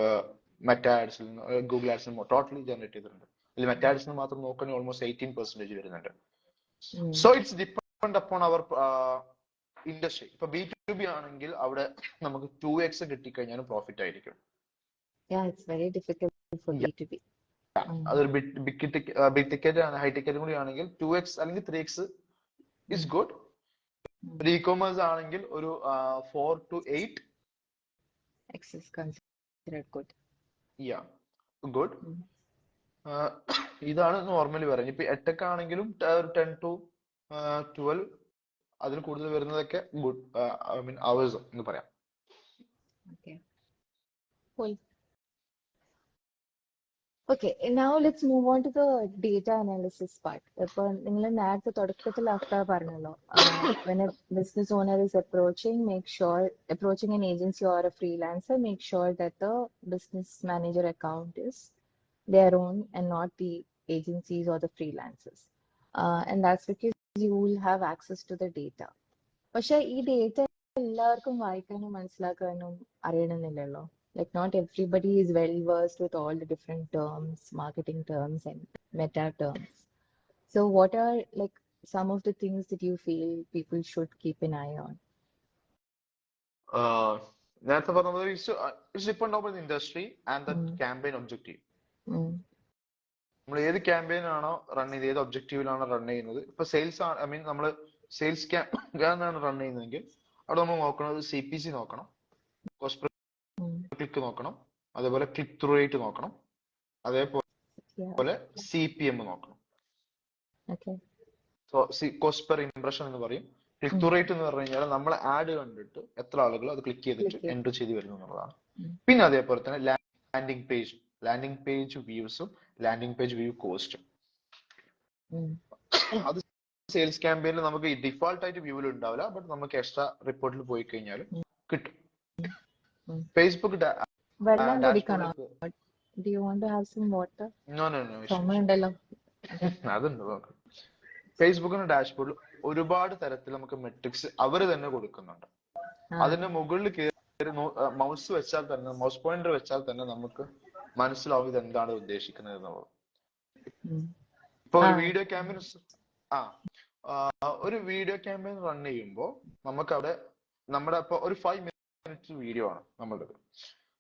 മെറ്റാ ആഡ്സിൽ നിന്ന് ഗൂഗിൾ ആഡ്സിൽ നിന്ന് ടോട്ടലി ജനറേറ്റ് ചെയ്തിട്ടുണ്ട്. ഇതിൽ മെറ്റാ ആഡ്സിൽ നിന്ന് മാത്രം നോക്കുകയാണെങ്കിൽ ഓൾമോസ്റ്റ് 18% വരുന്നുണ്ട്. So it's depend upon our industry. ഇപ്പൊ B2B ആണെങ്കിൽ അവിടെ നമുക്ക് 2x കിട്ടിക്കഴിഞ്ഞാലും പ്രോഫിറ്റ് ആയിരിക്കും. Yeah, it's very difficult for Yeah. B2B. അതൊരു ബിഗ് ടിക്കറ്റ് ഹൈ ടിക്കറ്റും കൂടി ആണെങ്കിൽ 2x അല്ലെങ്കിൽ 3x ഇസ് ഗുഡ്. ഒരു ഇ-കോമേഴ്സ് ആണെങ്കിൽ ഒരു 4 to 8 X is considered good. Yeah good. Mm. ഇതാണ് നോർമലി പറയുന്നത്. ഇപ്പൊ എട്ടൊക്കെ ആണെങ്കിലും ഒരു 10 to 12 അതിൽ കൂടുതൽ വരുന്നതൊക്കെ ഗുഡ് ഐ മീൻ അവേഴ്സ് എന്ന് പറയാം. Okay. Cool. Okay, now let's move on to the data analysis part. ഇപ്പോൾ നിങ്ങൾ നേരത്തെ തുടക്കത്തിൽ അഫ്താർ പറഞ്ഞല്ലോ, when a business owner is approaching an agency or a freelancer, make sure that the business manager account is their own and not the agencies or the freelancers. And that's because you will have access to the data. പക്ഷെ ഈ data എല്ലാവർക്കും വായിക്കാനും മനസ്സിലാക്കാനും അറിയണമെന്നില്ലല്ലോ. Like not everybody is well versed with all the different terms, marketing terms and meta terms. So what are like some of the things that you feel people should keep an eye on? നേരത്തെ പറഞ്ഞത് it's depend on the industry and the campaign objective. നമ്മൾ ഏത് campaign ആണോ run ചെയ്യുന്നത്, ഏത് ഒബ്ജക്റ്റീവിലാണോ run ചെയ്യുന്നത്. ഇപ്പൊ sales I mean നമ്മൾ സെയിൽസ് ക്യാമ്പയിനാണ് റൺ ചെയ്യുന്നതെങ്കിൽ അവിടെ നമ്മൾ നോക്കുന്നത് CPC നോക്കണം, കോസ്റ്റ് പെർ ക്ലിക്ക് നോക്കണം, അതേപോലെ ക്ലിക്ക് ത്രൂ റേറ്റ് നോക്കണം, അതേപോലെ CPM നോക്കണം. Okay. So cost per impression എന്ന് പറയും. ക്ലിക്ക് ത്രൂ റേറ്റ് എന്ന് പറഞ്ഞു കഴിഞ്ഞാൽ നമ്മൾ ആഡ് കണ്ടിട്ട് എത്ര ആളുകൾ അത് ക്ലിക്ക് ചെയ്തിട്ട് എൻറ്റർ ചെയ്ത് വരുന്നു എന്നുള്ളതാണ്. പിന്നെ അതേപോലെ തന്നെ ലാൻഡിംഗ് പേജ് വ്യൂസും ലാൻഡിംഗ് പേജ് വ്യൂ കോസ്റ്റും. അത് സെയിൽസ് ക്യാമ്പയിനിൽ നമുക്ക് ഡിഫോൾട്ട് ആയിട്ട് വ്യൂവിൽ ഉണ്ടാവില്ല, ബട്ട് നമുക്ക് എക്സ്ട്രാ റിപ്പോർട്ടിൽ പോയി കഴിഞ്ഞാൽ കിട്ടും. ഫേസ്ബുക്ക് വെള്ളം കുടിക്കണോ? Do you want to have some water? No ഉണ്ടല്ലോ. അതുണ്ട്. നോക്ക്, ഫേസ്ബുക്കിന്റെ ഡാഷ്ബോർഡിൽ ഒരുപാട് തരത്തിൽ നമുക്ക് മെട്രിക്സ് അവർ തന്നെ കൊടുക്കുന്നുണ്ട്. അതിന്റെ മുകളിൽ കയറി മൗസ് വെച്ചാൽ തന്നെ, മൗസ് പോയിന്റർ വെച്ചാൽ തന്നെ നമുക്ക് മനസ്സിലാവും ഇത് എന്താണ് ഉദ്ദേശിക്കുന്നത് എന്നുള്ളത്. ഇപ്പൊ ഒരു വീഡിയോ ക്യാമ്പയിൻ റൺ ചെയ്യുമ്പോൾ നമുക്ക് അവിടെ നമ്മുടെ ഇപ്പൊ ഒരു 5 minutes വീഡിയോ ആണ് നമ്മളുടെ.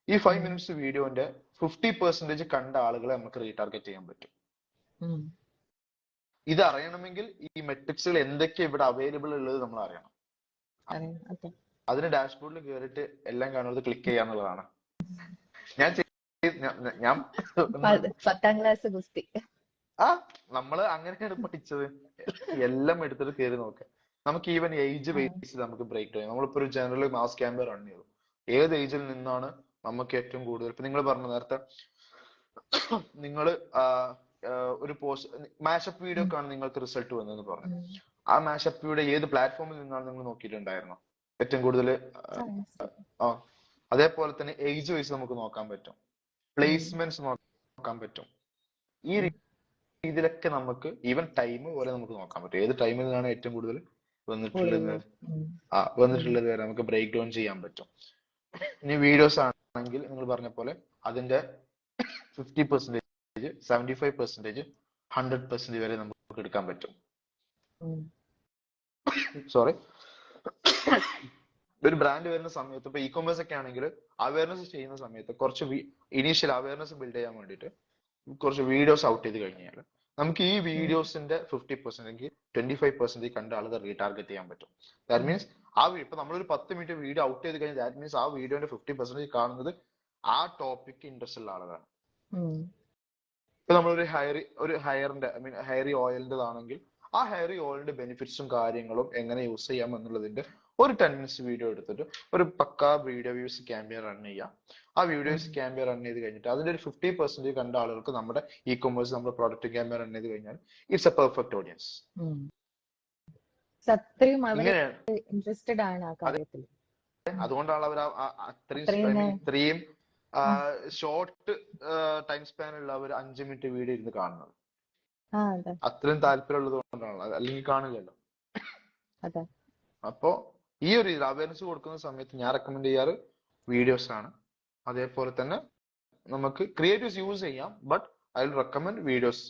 ഈ 5 minutes വീഡിയോന്റെ 50% കണ്ട ആളുകളെ നമുക്ക് റീടാർഗറ്റ് ചെയ്യാൻ പറ്റും. ഇത് അറിയണമെങ്കിൽ ഈ മെട്രിക്സുകൾ എന്തൊക്കെ ഇവിടെ അവൈലബിൾ ഉള്ളത് നമ്മൾ അറിയണം. അതിന് ഡാഷ്ബോർഡിൽ കയറിയിട്ട് എല്ലാം കാണുന്നത് ക്ലിക്ക് ചെയ്യാന്നുള്ളതാണ്. ഞാൻ 10th ക്ലാസ് ഗുസ്തി നമ്മള് അങ്ങനെയാണ് പഠിച്ചത്. എല്ലാം എടുത്തിട്ട് കയറി നോക്കാം. നമുക്ക് ഈവൻ ഏജ് ബേസിൽ നമുക്ക് ബ്രേക്ക് ചെയ്യാം. നമ്മളിപ്പോ ഒരു ജനറൽ മാസ് ക്യാമ്പ് റൺ ചെയ്തു, ഏത് ഏജിൽ നിന്നാണ് നമുക്ക് ഏറ്റവും കൂടുതൽ. ഇപ്പൊ നിങ്ങൾ പറഞ്ഞ നേരത്തെ നിങ്ങൾ ഒരു പോസ്റ്റ് മാഷപ്പ് വീഡിയോക്കാണ് നിങ്ങൾക്ക് റിസൾട്ട് വന്നതെന്ന് പറഞ്ഞു. ആ മാഷപ്പ് വീഡിയോ ഏത് പ്ലാറ്റ്ഫോമിൽ നിന്നാണ് നിങ്ങൾ നോക്കിയിട്ടുണ്ടായിരുന്നോ ഏറ്റവും കൂടുതൽ? അതേപോലെ തന്നെ ഏജ് വൈസ് നമുക്ക് നോക്കാൻ പറ്റും, പ്ലേസ്മെന്റ്സ് നോക്കാൻ പറ്റും. ഈ രീതിയിലൊക്കെ നമുക്ക് ഈവൻ ടൈം പോലെ നമുക്ക് നോക്കാൻ പറ്റും. ഏത് ടൈമിൽ നിന്നാണ് ഏറ്റവും കൂടുതൽ വന്നിട്ടുള്ളത് വരെ നമുക്ക് ബ്രേക്ക് ഡൗൺ ചെയ്യാൻ പറ്റും. ഇനി വീഡിയോസ് ആണെങ്കിൽ നിങ്ങൾ പറഞ്ഞ പോലെ അതിന്റെ 50%, 75%, 100% വരെ നമുക്ക് നമുക്ക് എടുക്കാൻ പറ്റും. ഉം. സോറി. ഒരു ബ്രാൻഡ് വരുന്ന സമയത്ത് ഇപ്പൊ ഇ കൊമേഴ്സ് ഒക്കെ ആണെങ്കിൽ അവയർനെസ് ചെയ്യുന്ന സമയത്ത് കുറച്ച് ഇനീഷ്യൽ അവയർനെസ് ബിൽഡ് ചെയ്യാൻ വേണ്ടിയിട്ട് കുറച്ച് വീഡിയോസ് ഔട്ട് ചെയ്ത് കഴിഞ്ഞാൽ നമുക്ക് ഈ വീഡിയോസിന്റെ 50% അല്ലെങ്കിൽ 25% കണ്ട ആളുകൾ റീടാർഗറ്റ് ചെയ്യാൻ പറ്റും. ദാറ്റ് മീൻസ് ഇപ്പൊ നമ്മളൊരു 10 മിനിറ്റ് വീഡിയോ ഔട്ട് ചെയ്ത് കഴിഞ്ഞാൽ ദാറ്റ് മീൻസ് ആ വീഡിയോന്റെ 50% കാണുന്നത് ആ ടോപ്പിക് ഇൻട്രസ്റ്റ് ഉള്ള ആളുകളാണ്. ഇപ്പൊ നമ്മളൊരു ഹെയറിന്റെ ഐ മീൻ ഹെയറി ഓയിലിന്റെതാണെങ്കിൽ ആ ഹെയറി ഓയിലിന്റെ ബെനിഫിറ്റ്സും കാര്യങ്ങളും എങ്ങനെ യൂസ് ചെയ്യാം എന്നുള്ളതിന്റെ ഒരു 10 മിനിറ്റ്സ് വീഡിയോ എടുത്തിട്ട് ഒരു പക്കാ വീഡിയോ വ്യൂസ് ക്യാമ്പയിൻ റൺ ചെയ്യാം. ആ വീഡിയോസ് ക്യാമ്പയിൻ റൺ ചെയ്ത് കഴിഞ്ഞിട്ട് അതിന്റെ ഒരു 50% കണ്ട ആളുകൾക്ക് നമ്മുടെ ഇ കൊമേഴ്സ് നമ്മുടെ പ്രോഡക്റ്റ് ക്യാമ്പയിൻ റൺ ചെയ്ത് കഴിഞ്ഞാൽ ഇറ്റ്സ് എ പെർഫെക്റ്റ് ഓഡിയൻസ്. അത്രയും ഇങ്ങനെയാണ് ഇൻട്രസ്റ്റഡ് ആണ് ആ കാര്യത്തിൽ. അതുകൊണ്ടാണ് അവർ ഇത്രയും ഷോർട്ട് ടൈം സ്പാൻ ഉള്ള ഒരു 5 മിനിറ്റ് വീഡിയോ ഇരുന്ന് കാണുന്നത്. അത്രയും താല്പര്യമുള്ളത് കൊണ്ടാണ്, അല്ലെങ്കിൽ കാണില്ലല്ലോ. അപ്പോ ഈ ഒരു അവയർനെസ് കൊടുക്കുന്ന സമയത്ത് ഞാൻ റെക്കമെൻഡ് ചെയ്യാറ് വീഡിയോസ് ആണ്. അതേപോലെ തന്നെ നമുക്ക് ക്രിയേറ്റീവ്സ് യൂസ് ചെയ്യാം, but I will recommend videos.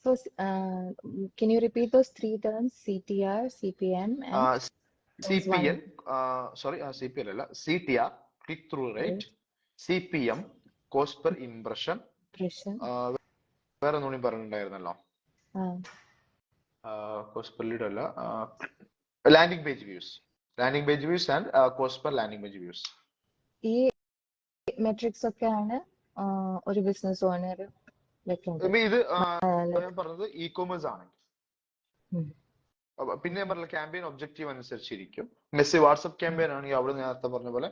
So, can you repeat those 3 terms? CTR, CPM, and CPL. CPL അല്ല, CTR click through rate, CPM cost per impression. വേറെ ഒന്നും പറഞ്ഞിട്ടുണ്ടായിരുന്നല്ലോ. കോസ്റ്റ് പെർ ലീഡ് അല്ല, landing page views and cost per landing page views. ഈ matrix ഒക്കെയാണ് ഒരു business owner ഇത് ഞാൻ പറഞ്ഞത് ഇ കൊമേഴ്സ് ആണെങ്കിൽ. പിന്നെ ഞാൻ പറഞ്ഞ ക്യാമ്പയിൻ ഒബ്ജക്റ്റീവ് അനുസരിച്ചിരിക്കും. വാട്സ്ആപ്പ് ക്യാമ്പയിൻ ആണെങ്കിൽ അവിടെ നേരത്തെ പറഞ്ഞ പോലെ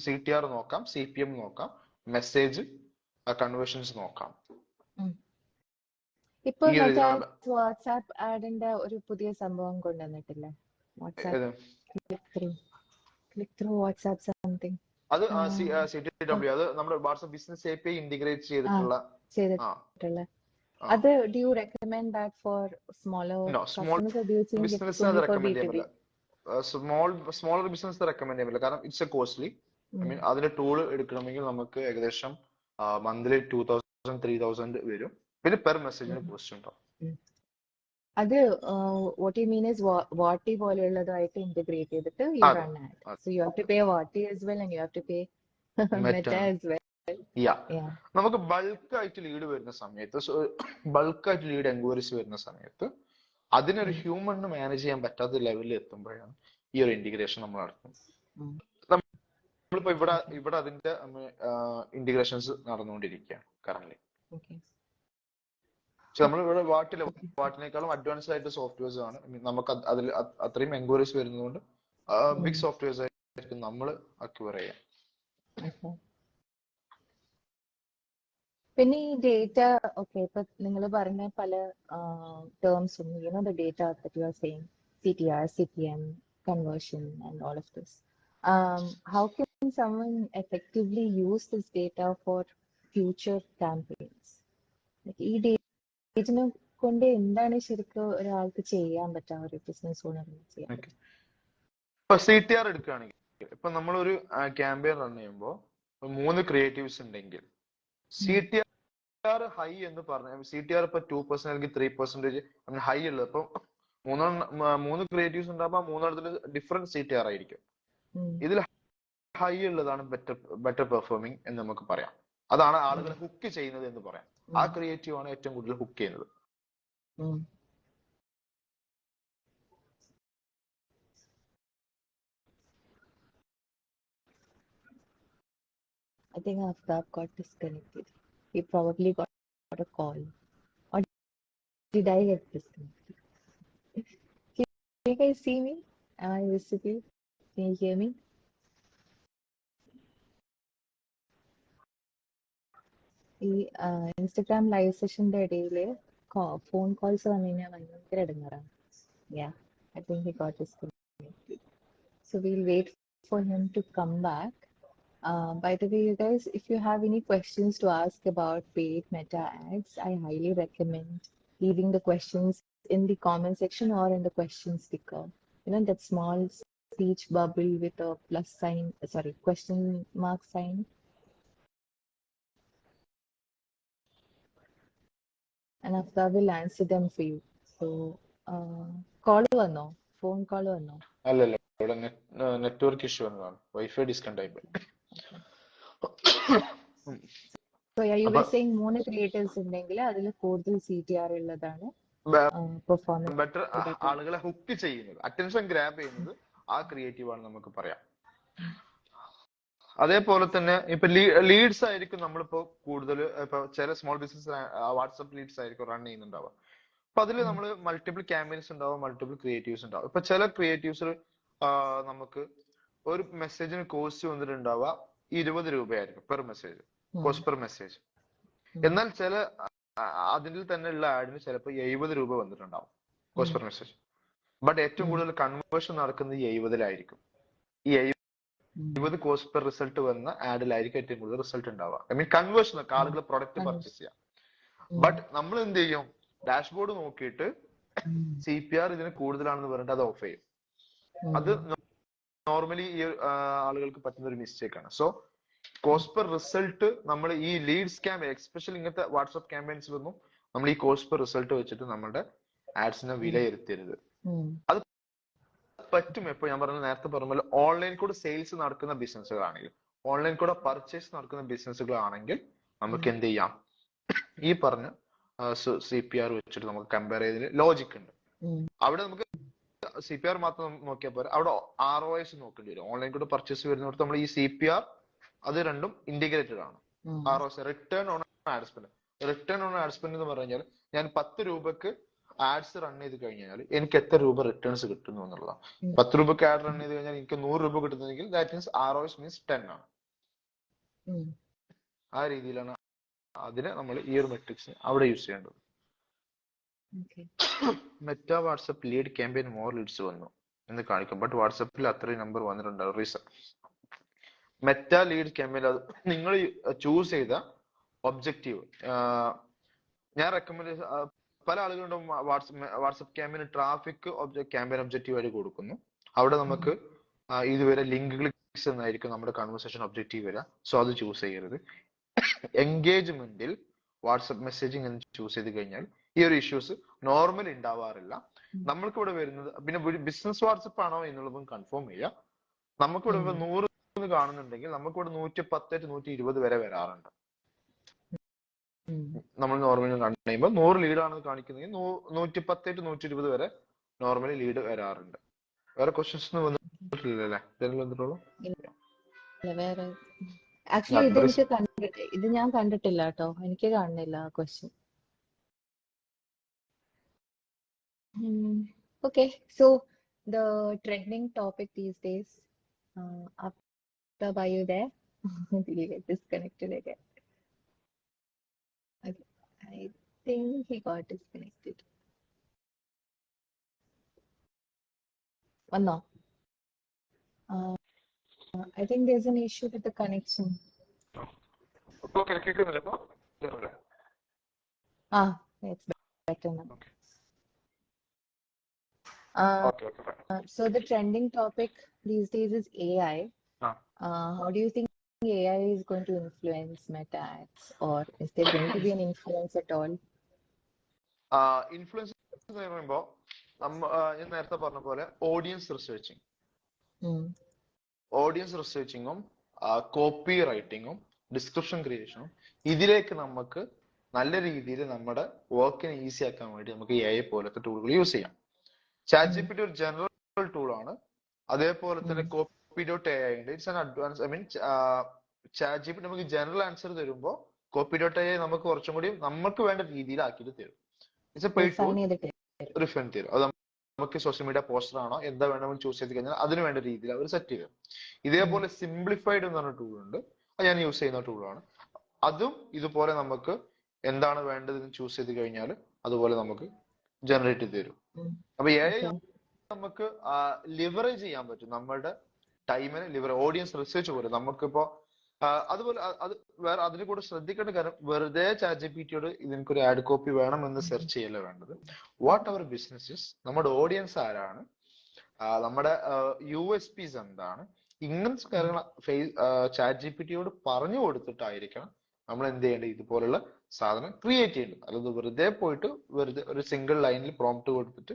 CTR നോക്കാം, CPM നോക്കാം, മെസ്സേജ് കൺവേർഷൻസ് നോക്കാം. ഇപ്പൊ വാട്സ്ആപ്പ് ആഡിന്റെ ഒരു പുതിയ സംഭവം കൊണ്ടുവന്നിട്ടില്ലേ? Click through WhatsApp something. അത് CTW, അത് നമ്മുടെ വാട്സ്ആപ്പ് ബിസിനസ് API ഇന്റഗ്രേറ്റ് ചെയ്തിട്ടുള്ള. അത് do you recommend that for smaller customers or do you think it's only for B2B? Smaller business recommend ചെയ്യാൻ പറ്റില്ല, കാരണം it's A costly. I mean അതിന്റെ tool എടുക്കണമെങ്കിൽ നമുക്ക് ഏകദേശം മന്ത്ലി 2000-3000 വരും. പിന്നെ പെർ മെസ്സേജിന് കോസ്റ്റ് ഉണ്ടാവും. അത് what you mean is വാട്ടി പോലെയുള്ളതായിട്ട് ഇന്റഗ്രേറ്റ് ചെയ്തിട്ട് you run ad. So you have to pay വാട്ടി as well and you have to pay Meta as well. നമുക്ക് ബൾക്കായിട്ട് ലീഡ് വരുന്ന സമയത്ത്, ബൾക്കായിട്ട് ലീഡ് എൻക്വയറീസ് വരുന്ന സമയത്ത് അതിനൊരു ഹ്യൂമണിന് മാനേജ് ചെയ്യാൻ പറ്റാത്ത ലെവലിൽ എത്തുമ്പോഴാണ് ഈ ഒരു ഇന്റഗ്രേഷൻ നമ്മൾ നടത്തുന്നത്. നമ്മളിപ്പോ ഇവിടെ അതിന്റെ ഇന്റഗ്രേഷൻസ് നടന്നുകൊണ്ടിരിക്കുകയാണ് കറന്റ്. പക്ഷെ നമ്മൾ ഇവിടെ വാട്ടിനേക്കാളും അഡ്വാൻസ്ഡ് ആയിട്ട് സോഫ്റ്റ്വെയർസ് ആണ്. നമുക്ക് അതിൽ അത്രയും എൻക്വയറീസ് വരുന്നതുകൊണ്ട് ബിഗ് സോഫ്റ്റ്വെയർസ് ആയിരിക്കും നമ്മൾ അക്വയർ ചെയ്യാം. പിന്നെ ഈ ഡേറ്റ ഇപ്പൊ നിങ്ങൾ പറഞ്ഞ പല ടേംസും, the data that you are saying, CTR, CPM, conversion and all of this. How can someone effectively use this data for future campaigns? ഈ ഡേറ്റിനെ കൊണ്ട് എന്താണ് ശരിക്കും ഒരാൾക്ക് ചെയ്യാൻ പറ്റുക, ഒരു ബിസിനസ് ഓണറിന് ചെയ്യാൻ പറ്റുക? ഇപ്പൊ CTR എടുക്കുകയാണെങ്കിൽ, ഇപ്പൊ നമ്മളൊരു ക്യാമ്പയിൻ റൺ ചെയ്യുമ്പോൾ 3 ക്രിയേറ്റീവ്സ് ഉണ്ടെങ്കിൽ CTR ഹൈ എന്ന് പറഞ്ഞ CTR ഇപ്പൊ 2% അല്ലെങ്കിൽ 3% ഹൈ ഉള്ളത്. ഇപ്പൊ 3 ക്രിയേറ്റീവ്സ് ഉണ്ടാകുമ്പോൾ 3 ഡിഫറെന്റ് CTR ആയിരിക്കും. ഇതിൽ ഹൈ ഉള്ളതാണ് ബെറ്റർ പെർഫോമിംഗ് എന്ന് നമുക്ക് പറയാം. അതാണ് ആളുകളെ ഹുക്ക് ചെയ്യുന്നത് എന്ന് പറയാം. ആ ക്രിയേറ്റീവ് ആണ് ഏറ്റവും കൂടുതൽ ഹുക്ക് ചെയ്യുന്നത്. I think Aftab got disconnected. He probably got a call. Or did I get disconnected? Can you guys see me? Am I visible? Can you hear me? ഈ ഇൻസ്റ്റഗ്രാം ലൈവ് സെഷന്റെ ഇടയിൽ phone calls വന്നു കഴിഞ്ഞാൽ ഭയങ്കര ഇടങ്ങാറാണ്. I think he got disconnected. So we'll wait for him to come back. By the way, you guys, if you have any questions to ask about paid Meta ads, I highly recommend leaving the questions in the comment section or in the question sticker. That small speech bubble with a question mark sign. and After will answer them for you. So, call വന്നോ? Phone call വന്നോ? അല്ലല്ല, ഇവിടെ network issue എന്നതാണ്, wifi disconnect ആയി പോയി. So, yeah, you അപ്പൊ were saying 3 creators ഉണ്ടെങ്കിൽ അതിൽ കൂടുതൽ CTR ഉള്ളതാണ് പെർഫോമൻസ് ബെറ്റർ ആളുകളെ ഹുക്ക് ചെയ്യുന്നത്, അറ്റൻഷൻ ഗ്രാബ് ചെയ്യുന്നത് ആ ക്രിയേറ്റീവ് ആണ് നമുക്ക് പറയാം. അതേപോലെ തന്നെ ഇപ്പൊ ലീഡ്സ് ആയിരിക്കും നമ്മളിപ്പോ കൂടുതൽ, ഇപ്പൊ ചില സ്മോൾ ബിസിനസ് വാട്സപ്പ് ലീഡ്സ് ആയിരിക്കും റൺ ചെയ്യുന്നുണ്ടാവുക. അപ്പൊ അതിൽ നമ്മൾ മൾട്ടിപ്പിൾ ക്യാമ്പയിൻസ് ഉണ്ടാവും, മൾട്ടിപ്പിൾ ക്രിയേറ്റീവ്സ് ഉണ്ടാവും. ഇപ്പൊ ചില ക്രിയേറ്റീവ്സ് നമുക്ക് ഒരു മെസ്സേജിന് കോസ്റ്റ് വന്നിട്ടുണ്ടാവുക 20 രൂപയായിരിക്കും per message, cost per message. എന്നാൽ ചില അതിൽ തന്നെ ഉള്ള ആഡിന് ചിലപ്പോൾ 70 രൂപ വന്നിട്ടുണ്ടാവും കോസ്റ്റ് പെർ മെസ്സേജ്. ബട്ട് ഏറ്റവും കൂടുതൽ കൺവേർഷൻ നടക്കുന്നത് ഈ 70-ലായിരിക്കും. ഈ 20 കോസ്റ്റ് പെർ റിസൾട്ട് വന്ന ആഡിലായിരിക്കും ഏറ്റവും കൂടുതൽ റിസൾട്ട് ഉണ്ടാവുക. ഐ മീൻ കൺവേർഷൻ, ആളുകൾ പ്രൊഡക്റ്റ് പർച്ചേസ് ചെയ്യാം. ബട്ട് നമ്മൾ എന്ത് ചെയ്യും, ഡാഷ്ബോർഡ് നോക്കിയിട്ട് CPR ഇതിന് കൂടുതലാണെന്ന് പറഞ്ഞിട്ട് അത് ഓഫ് ചെയ്യും. അത് നോർമലി ഈ ആളുകൾക്ക് പറ്റുന്ന ഒരു മിസ്റ്റേക്ക് ആണ്. സോ കോസ്റ്റ് പെർ റിസൾട്ട് നമ്മൾ ഈ ലീഡ്സ് ക്യാമ്പയിൻ, എക്സ്പെഷ്യലി ഇങ്ങനത്തെ വാട്സ്ആപ്പ് ക്യാമ്പയിൻസിലൊന്നും നമ്മൾ ഈ കോസ്റ്റ് പെർ റിസൾട്ട് വെച്ചിട്ട് നമ്മുടെ ആഡ്സിനെ വിലയിരുത്തരുത്. അത് പറ്റും എപ്പോൾ ഞാൻ പറഞ്ഞ നേരത്തെ പറഞ്ഞ പോലെ ഓൺലൈൻ കൂടെ സെയിൽസ് നടക്കുന്ന ബിസിനസ്സുകളാണെങ്കിൽ, ഓൺലൈൻ കൂടെ പർച്ചേസ് നടക്കുന്ന ബിസിനസ്സുകളാണെങ്കിൽ നമുക്ക് എന്ത് ചെയ്യാം, ഈ പറഞ്ഞ CPR വെച്ചിട്ട് നമുക്ക് കമ്പയർ ചെയ്തതിൽ ലോജിക് ഉണ്ട്. അവിടെ നമുക്ക് CPR മാത്രം നോക്കിയാൽ പോരാ, അവിടെ ROIs നോക്കേണ്ടി വരും. ഓൺലൈൻ കൂടെ പർച്ചേസ് വരുന്നിടത്ത് നമ്മൾ ഈ CPR അത് രണ്ടും ഇന്റഗ്രേറ്റഡ് ആണ്. ROIs, return on add spend. Return on add spend എന്ന് പറഞ്ഞാൽ ഞാൻ 10 രൂപക്ക് ആഡ്സ് റൺ ചെയ്ത് കഴിഞ്ഞാൽ എനിക്ക് എത്ര രൂപ റിട്ടേൺസ് കിട്ടുന്നു എന്നുള്ളതാണ്. 10 രൂപക്ക് ആഡ് റൺ ചെയ്ത് കഴിഞ്ഞാൽ എനിക്ക് 100 രൂപ കിട്ടുന്നെങ്കിൽ ദാറ്റ് മീൻസ് ROIs മീൻസ് 10 ആണ്. ആ രീതിയിലാണ് അതിനെ നമ്മൾ ഈ ഒരു മെട്രിക്സ് അവിടെ യൂസ് ചെയ്യേണ്ടത്. Meta WhatsApp lead campaign more leads വന്നു എന്ന് കാണിക്കും, ബട്ട് വാട്സപ്പിൽ അത്രയും നമ്പർ വന്നിട്ടുണ്ടാവും. റീസൺ മെറ്റ ലീഡ് ക്യാമ്പയിൻ, അത് നിങ്ങൾ ചൂസ് ചെയ്ത ഒബ്ജക്റ്റീവ്. ഞാൻ റെക്കമെൻഡ്, പല ആളുകളുടെ വാട്സപ്പ് ക്യാമ്പയിന് ട്രാഫിക് ക്യാമ്പയിൻ ഒബ്ജക്റ്റീവ് ആയിട്ട് കൊടുക്കുന്നു. അവിടെ നമുക്ക് ഇതുവരെ ലിങ്ക് ക്ലിക്സ് എന്നായിരിക്കും നമ്മുടെ കൺവേഴ്സേഷൻ ഒബ്ജക്റ്റീവ് വരിക. സോ അത് ചൂസ് ചെയ്യരുത്. എൻഗേജ്മെന്റിൽ വാട്സപ്പ് മെസ്സേജിങ് എന്ന് ചൂസ് ചെയ്ത് കഴിഞ്ഞാൽ ഈ ഒരു ഇഷ്യൂസ് നോർമലി ഉണ്ടാവാറില്ല. നമ്മൾക്ക് ഇവിടെ വരുന്നത്, പിന്നെ ബിസിനസ് വാട്സപ്പ് ആണോ എന്നുള്ളതും കൺഫേം ചെയ്യുക. നമുക്കിവിടെ 100 കാണുന്നുണ്ടെങ്കിൽ നമുക്കിവിടെ 110 to 120 വരെ വരാറുണ്ട്. നമ്മൾ നോർമലി കഴിയുമ്പോൾ 100 ലീഡ് ആണെന്ന് കാണിക്കുന്നെങ്കിൽ 110 to 120 വരെ നോർമലി ലീഡ് വരാറുണ്ട്. വേറെ ക്വസ്റ്റ്യൻസ് ഒന്നും വന്നിട്ടില്ലല്ലേ? വന്നിട്ടുള്ളൂ. ആക്ച്വലി ഇത് ഞാൻ കണ്ടിട്ടില്ല കേട്ടോ, എനിക്ക് കാണുന്നില്ല ആ question. Okay, so the trending topic these days, Aftab, are you there? Did you get disconnected again? Okay, I think he got disconnected. Oh no. I think there's an issue with the connection. Okay, It's better now. So the trending topic these days is AI. How do you think AI is going to influence Meta ads, or is there going to be an influence at all? Influence എന്ന് പറയുമ്പോൾ ഞാൻ നേരത്തെ പറഞ്ഞ പോലെ audience റിസർച്ചിങ്ങും copy റൈറ്റിങ്ങും description ക്രിയേഷനും ഇതിലേക്ക് നമുക്ക് നല്ല രീതിയിൽ നമ്മുടെ വർക്കിനെ ഈസി ആക്കാൻ വേണ്ടി നമുക്ക് AI പോലത്തെ ടൂളുകൾ യൂസ് ചെയ്യാം. ChatGPT ഒരു ജനറൽ ടൂൾ ആണ്. അതേപോലെ തന്നെ copy.ai ഉണ്ട്. It's an advance. I mean ChatGPT നമുക്ക് ജനറൽ ആൻസർ തരുമ്പോൾ copy.ai നമുക്ക് കുറച്ചും കൂടി നമുക്ക് വേണ്ട രീതിയിൽ ആക്കിയിട്ട് തരും. It's A paid tool, refine തരും. അത് നമുക്ക് സോഷ്യൽ മീഡിയ പോസ്റ്റർ ആണോ എന്താ വേണമെന്ന് ചൂസ് ചെയ്ത് കഴിഞ്ഞാൽ അതിന് വേണ്ട രീതിയിൽ അവർ സെറ്റ് ചെയ്യും. ഇതേപോലെ സിംപ്ലിഫൈഡ് എന്ന് പറഞ്ഞ ടൂൾ ഉണ്ട്, അത് ഞാൻ യൂസ് ചെയ്യുന്ന ടൂളാണ്. അതും ഇതുപോലെ നമുക്ക് എന്താണ് വേണ്ടതെന്ന് ചൂസ് ചെയ്ത് കഴിഞ്ഞാൽ അതുപോലെ നമുക്ക് ജനറേറ്റ് ചെയ്ത് തരും. അപ്പൊ AI നമുക്ക് ലിവറേജ് ചെയ്യാൻ പറ്റും നമ്മളുടെ ടൈമിന്. ഓഡിയൻസ് റിസർച്ച് പോലെ നമുക്കിപ്പോ അതുപോലെ അത് വേറെ അതിന് കൂടെ ശ്രദ്ധിക്കേണ്ട കാര്യം, വെറുതെ ChatGPTയോട് ഇതിനൊരു ആഡ് കോപ്പി വേണം എന്ന് സെർച്ച് ചെയ്യല്ല വേണ്ടത്. വാട്ട് അവർ ബിസിനസ്, നമ്മുടെ ഓഡിയൻസ് ആരാണ്, നമ്മുടെ USPs എന്താണ്, ഇങ്ങനത്തെ കാര്യങ്ങൾ ChatGPTയോട് പറഞ്ഞു കൊടുത്തിട്ടായിരിക്കണം നമ്മൾ എന്ത് ചെയ്യേണ്ടത്, ഇതുപോലുള്ള സാധനം ക്രിയേറ്റ് ചെയ്യേണ്ടത്. അല്ലാതെ വെറുതെ പോയിട്ട് വെറുതെ ഒരു സിംഗിൾ ലൈനിൽ പ്രോംപ്റ്റ് കൊടുത്തിട്ട്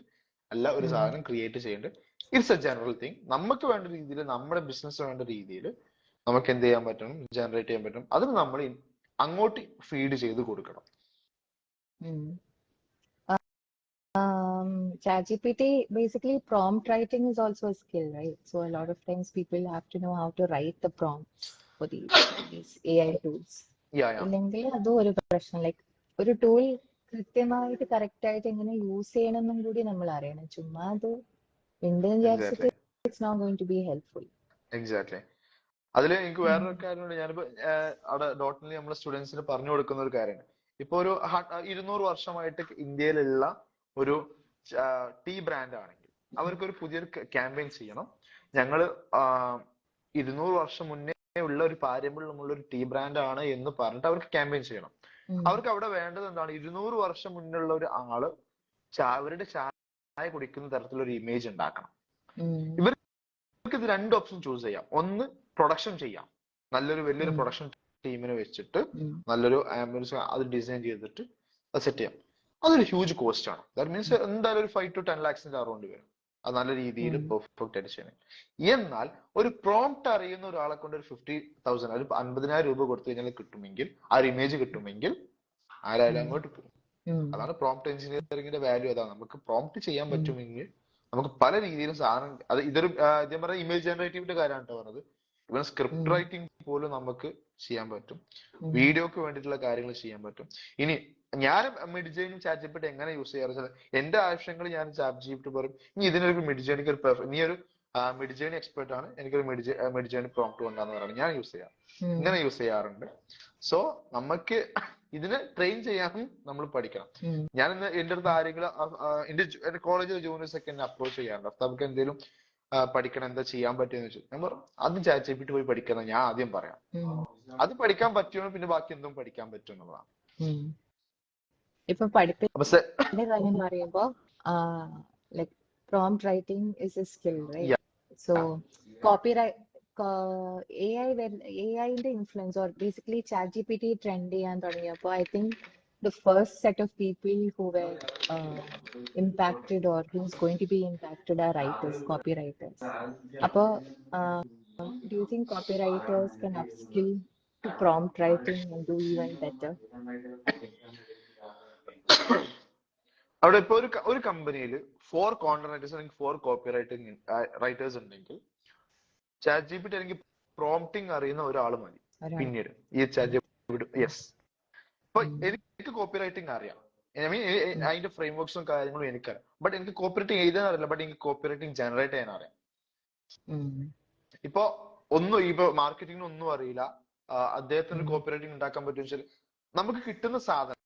അല്ല ഒരു സാധനം ക്രിയേറ്റ് ചെയ്യേണ്ടത്. It's A general thing. നമുക്ക് വേണ്ട രീതിയിൽ, നമ്മുടെ ബിസിനസ് വേണ്ട രീതിയിൽ നമുക്ക് എന്ത് ചെയ്യാൻ പറ്റണം, ജനറേറ്റ് ചെയ്യാൻ പറ്റും. അതിന് നമ്മൾ അങ്ങോട്ട് ഫീഡ് ചെയ്ത് കൊടുക്കണം. ChatGPT, basically prompt writing is also a skill, right? So a lot of times people have to know how to write the prompts for these AI tools. ഇല്ലെങ്കിൽ അതും ഒരു പ്രശ്നം. ലൈക്ക് ഒരു ടൂൾ കൃത്യമായിട്ട് കറക്റ്റ് ആയിട്ട് എങ്ങനെ യൂസ് ചെയ്യണമെന്നും കൂടി നമ്മൾ അറിയണം. ചുമ്മാ അത് ഉണ്ടെന്ന് വിചാരിച്ചിട്ട് it's not going to be helpful. Exactly. അതിൽ എനിക്ക് വേറൊരു കാര്യമുണ്ട്. ഞാനിപ്പോ അവിടെ ഡോട്ടിൽ നമ്മളെ സ്റ്റുഡൻസിന് പറഞ്ഞു കൊടുക്കുന്ന ഒരു കാര്യമാണ്. ഇപ്പൊ ഒരു 200 വർഷമായിട്ട് ഇന്ത്യയിലുള്ള ഒരു ടീ ബ്രാൻഡ് ആണെങ്കിൽ അവർക്കൊരു പുതിയൊരു ക്യാമ്പയിൻ ചെയ്യണം. ഞങ്ങള് 200 വർഷം മുന്നേ ഉള്ള ഒരു പാരമ്പര്യമുള്ള ഒരു ടീ ബ്രാൻഡ് ആണ് എന്ന് പറഞ്ഞിട്ട് അവർക്ക് ക്യാമ്പയിൻ ചെയ്യണം. അവർക്ക് അവിടെ വേണ്ടത് എന്താണ്? 200 വർഷം മുന്നുള്ള ഒരു ആള് അവരുടെ ചായ കുടിക്കുന്ന തരത്തിലുള്ള ഒരു ഇമേജ് ഉണ്ടാക്കണം. ഇവർക്ക് ഇത് 2 ഓപ്ഷൻ ചൂസ് ചെയ്യാം. ഒന്ന്, പ്രൊഡക്ഷൻ ചെയ്യാം. നല്ലൊരു വലിയൊരു പ്രൊഡക്ഷൻ ടീമിനെ വെച്ചിട്ട് നല്ലൊരു ആംബുലൻസ് അത് ഡിസൈൻ ചെയ്തിട്ട് അത് സെറ്റ് ചെയ്യാം. അതൊരു ഹ്യൂജ് കോസ്റ്റ് ആണ്. ദാറ്റ് മീൻസ് എന്തായാലും ഒരു 5 to 10 lakhs അറൗണ്ട് വരും അത് നല്ല രീതിയിൽ പെർഫെക്റ്റ് ആയിട്ട് ചെയ്യണം. എന്നാൽ ഒരു പ്രോംപ്റ്റ് അറിയുന്ന ഒരാളെ കൊണ്ട് ഒരു 50,000 ഒരു 50,000 രൂപ കൊടുത്തു കഴിഞ്ഞാൽ കിട്ടുമെങ്കിൽ, ആ ഒരു ഇമേജ് കിട്ടുമെങ്കിൽ ആരായാലും അങ്ങോട്ട് പോകും. അതാണ് പ്രോംപ്റ്റ് എഞ്ചിനീയറിംഗിന്റെ വാല്യൂ. അതാണ് നമുക്ക് പ്രോംപ്റ്റ് ചെയ്യാൻ പറ്റുമെങ്കിൽ നമുക്ക് പല രീതിയിലും സാധനം, അത് ഇതൊരു ഇതേ പറഞ്ഞ ഇമേജ് ജനറേറ്റീവിന്റെ കാര്യമാണ് കേട്ടോ പറഞ്ഞത്. ഇവൻ സ്ക്രിപ്റ്റ് റൈറ്റിംഗ് പോലും നമുക്ക് ചെയ്യാൻ പറ്റും. വീഡിയോക്ക് വേണ്ടിയിട്ടുള്ള കാര്യങ്ങൾ ചെയ്യാൻ പറ്റും. ഇനി ഞാൻ മിഡ്ജേണും ചാറ്റ്ജിപിടി എങ്ങനെ യൂസ് ചെയ്യാറ്, എന്റെ ആവശ്യങ്ങൾ ഞാൻ ചാറ്റ്ജിപിടി പറയും, ഇനി ഇതിനൊരു മിഡ്ജേണിക്ക് ഒരു നീ ഒരു മിഡ്ജേണി എക്സ്പെർട്ട് ആണ്, എനിക്കൊരു മിഡ്ജേണി പ്രോംപ്റ്റ് കൊണ്ടാന്ന് പറയുന്നത് ഞാൻ യൂസ് ചെയ്യാം. ഇങ്ങനെ യൂസ് ചെയ്യാറുണ്ട്. സോ നമുക്ക് ഇതിനെ ട്രെയിൻ ചെയ്യാനും നമ്മൾ പഠിക്കണം. ഞാൻ ഇന്ന് എന്റെ അടുത്ത് ആരെങ്കിലും എന്റെ കോളേജിലെ ജൂനിയേഴ്സ് ഒക്കെ എന്നെ അപ്രോച്ച് ചെയ്യാറുണ്ട്. നമുക്ക് എന്തെങ്കിലും പഠിക്കണം, എന്താ ചെയ്യാൻ പറ്റുമെന്ന് വെച്ചു. ഞാൻ പറഞ്ഞു ആദ്യം ചാറ്റ്ജിപിടി പോയി പഠിക്കണം ഞാൻ ആദ്യം പറയാം. അത് പഠിക്കാൻ പറ്റുമോ പിന്നെ ബാക്കി എന്തും പഠിക്കാൻ പറ്റും എന്നുള്ളതാണ്. ഇപ്പൊ പഠിപ്പിന്റെ കാര്യം പറയുമ്പോ like prompt writing is a skill, right? So AIന്റെ influence or basically ChatGPT trend ചെയ്യാൻ തുടങ്ങിയപ്പോ I think the first set of people who were impacted or who's going to be impacted are writers, copywriters. Appo do you think copywriters can upskill to prompt writing and do even better? അവിടെ ഇപ്പൊ ഒരു കമ്പനിയിൽ 4 content writers അല്ലെങ്കിൽ 4 copy writers ഉണ്ടെങ്കിൽ ChatGPT അല്ലെങ്കിൽ prompting അറിയുന്ന ഒരാൾ മതി. പിന്നീട് ഈ ChatGPT യെസ്, ഇപ്പൊ എനിക്ക് കോപ്പി റൈറ്റിംഗ് അറിയാം, ഐ മീൻ അതിന്റെ ഫ്രെയിം വർക്ക്സും കാര്യങ്ങളും എനിക്കറിയാം. ബട്ട് എനിക്ക് കോപ്പി റൈറ്റിംഗ് എഴുതാൻ അറിയില്ല. ബട്ട് എനിക്ക് കോപ്പി റൈറ്റിംഗ് ജനറേറ്റ് ചെയ്യാൻ അറിയാം. ഇപ്പൊ ഇപ്പൊ മാർക്കറ്റിംഗിന് ഒന്നും അറിയില്ല, അദ്ദേഹത്തിന് കോപ്പി റൈറ്റിംഗ് ഉണ്ടാക്കാൻ പറ്റും വെച്ചാൽ നമുക്ക് കിട്ടുന്ന സാധനം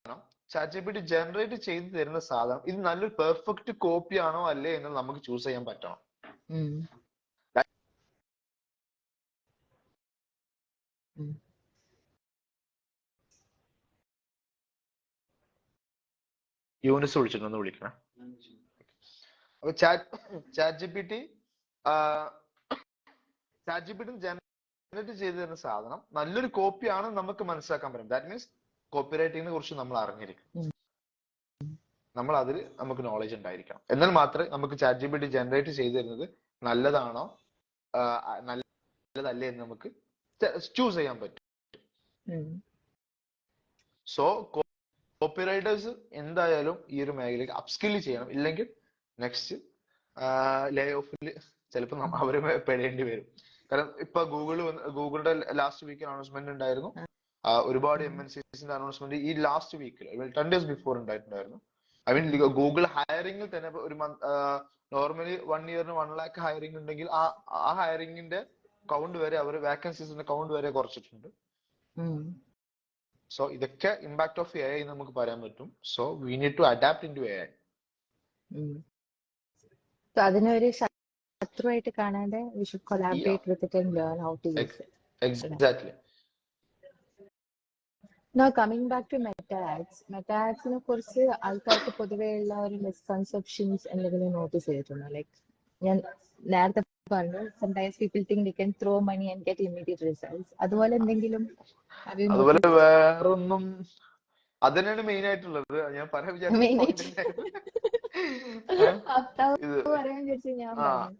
ChatGPT ജനറേറ്റ് ചെയ്ത് തരുന്ന സാധനം ഇത് നല്ലൊരു പെർഫെക്റ്റ് കോപ്പി ആണോ അല്ലേ എന്ന് നമുക്ക് ചൂസ് ചെയ്യാൻ പറ്റണം. യൂണിസ് വിളിച്ചിട്ടൊന്ന് വിളിക്കണം. അപ്പൊ ChatGPT ജനറേറ്റ് ചെയ്ത് തരുന്ന സാധനം നല്ലൊരു കോപ്പി ആണെന്ന് നമുക്ക് മനസ്സിലാക്കാൻ പറ്റും. ദാറ്റ് മീൻസ് കോപ്പി റൈറ്റിംഗിനെ കുറിച്ച് നമ്മൾ അറിഞ്ഞിരിക്കണം, നമ്മൾ അതിൽ നമുക്ക് നോളജ് ഉണ്ടായിരിക്കണം. എന്നാൽ മാത്രമേ നമുക്ക് ChatGPT ജനറേറ്റ് ചെയ്ത് തരുന്നത് നല്ലതാണോ നല്ലതല്ലേ എന്ന് നമുക്ക് ചൂസ് ചെയ്യാൻ പറ്റും. സോ കോപ്പി റൈറ്റേഴ്സ് എന്തായാലും ഈ ഒരു മേഖലയ്ക്ക് അപ്സ്കിൽ ചെയ്യണം. ഇല്ലെങ്കിൽ നെക്സ്റ്റ് ലേ ഓഫിൽ ചിലപ്പോൾ അവര് പെടേണ്ടി വരും. കാരണം ഇപ്പൊ ഗൂഗിളുടെ ലാസ്റ്റ് വീക്കിൽ അനൗൺസ്മെന്റ് ഉണ്ടായിരുന്നു. ഒരുപാട് MNCസിന്റെ അനൗൺസ്മെന്റ് ഈ ലാസ്റ്റ് വീക്കിൽ 10 days ബിഫോർ ഉണ്ടായിട്ടുണ്ടായിരുന്നു. ഐ മീൻ ഗൂഗിൾ ഹയറിംഗിൽ തന്നെ ഒരു നോർമലി 1 year 1 lakh ഹയറിംഗ് ഉണ്ടെങ്കിൽ ആ ഹയറിംഗിന്റെ കൗണ്ട് വരെ അവർ വാക്കൻസീസിന്റെ കൗണ്ട് വരെ കുറച്ചിട്ടുണ്ട്. സോ ഇതൊക്കെ ഇമ്പാക്ട് ഓഫ് AI നമുക്ക് പറയാൻ പറ്റും. So we need to adapt in to AI. അതിനൊരു ശത്രുവായിട്ട് കാണാതെ we should collaborate with it and learn how to use it. Exactly. Now coming back to Meta ads-നെ കുറിച്ച് ആൾക്കാർക്ക് പൊതുവെയുള്ള ഒരു മിസ്കൺസെപ്ഷൻസ് എന്തെങ്കിലും നോട്ടീസ് ചെയ്തിട്ടുണ്ടോ? ലൈക്ക് ഞാൻ നേരത്തെ പറഞ്ഞു, sometimes people think they can throw money and get immediate results. അതുപോലെ എന്തെങ്കിലും അതുപോലെ വേറൊന്നും അത് തന്നെയാണ് മെയിൻ ആയിട്ടുള്ളത്. ഞാൻ പറയാൻ വിചാരിച്ച മെയിൻ പോയിന്റ് ആയിട്ട് തന്നെയായിരുന്നു. അഫ്താബ് ഇത് പറയാൻ വിചാരിച്ചു ഞാൻ ആ പറഞ്ഞു.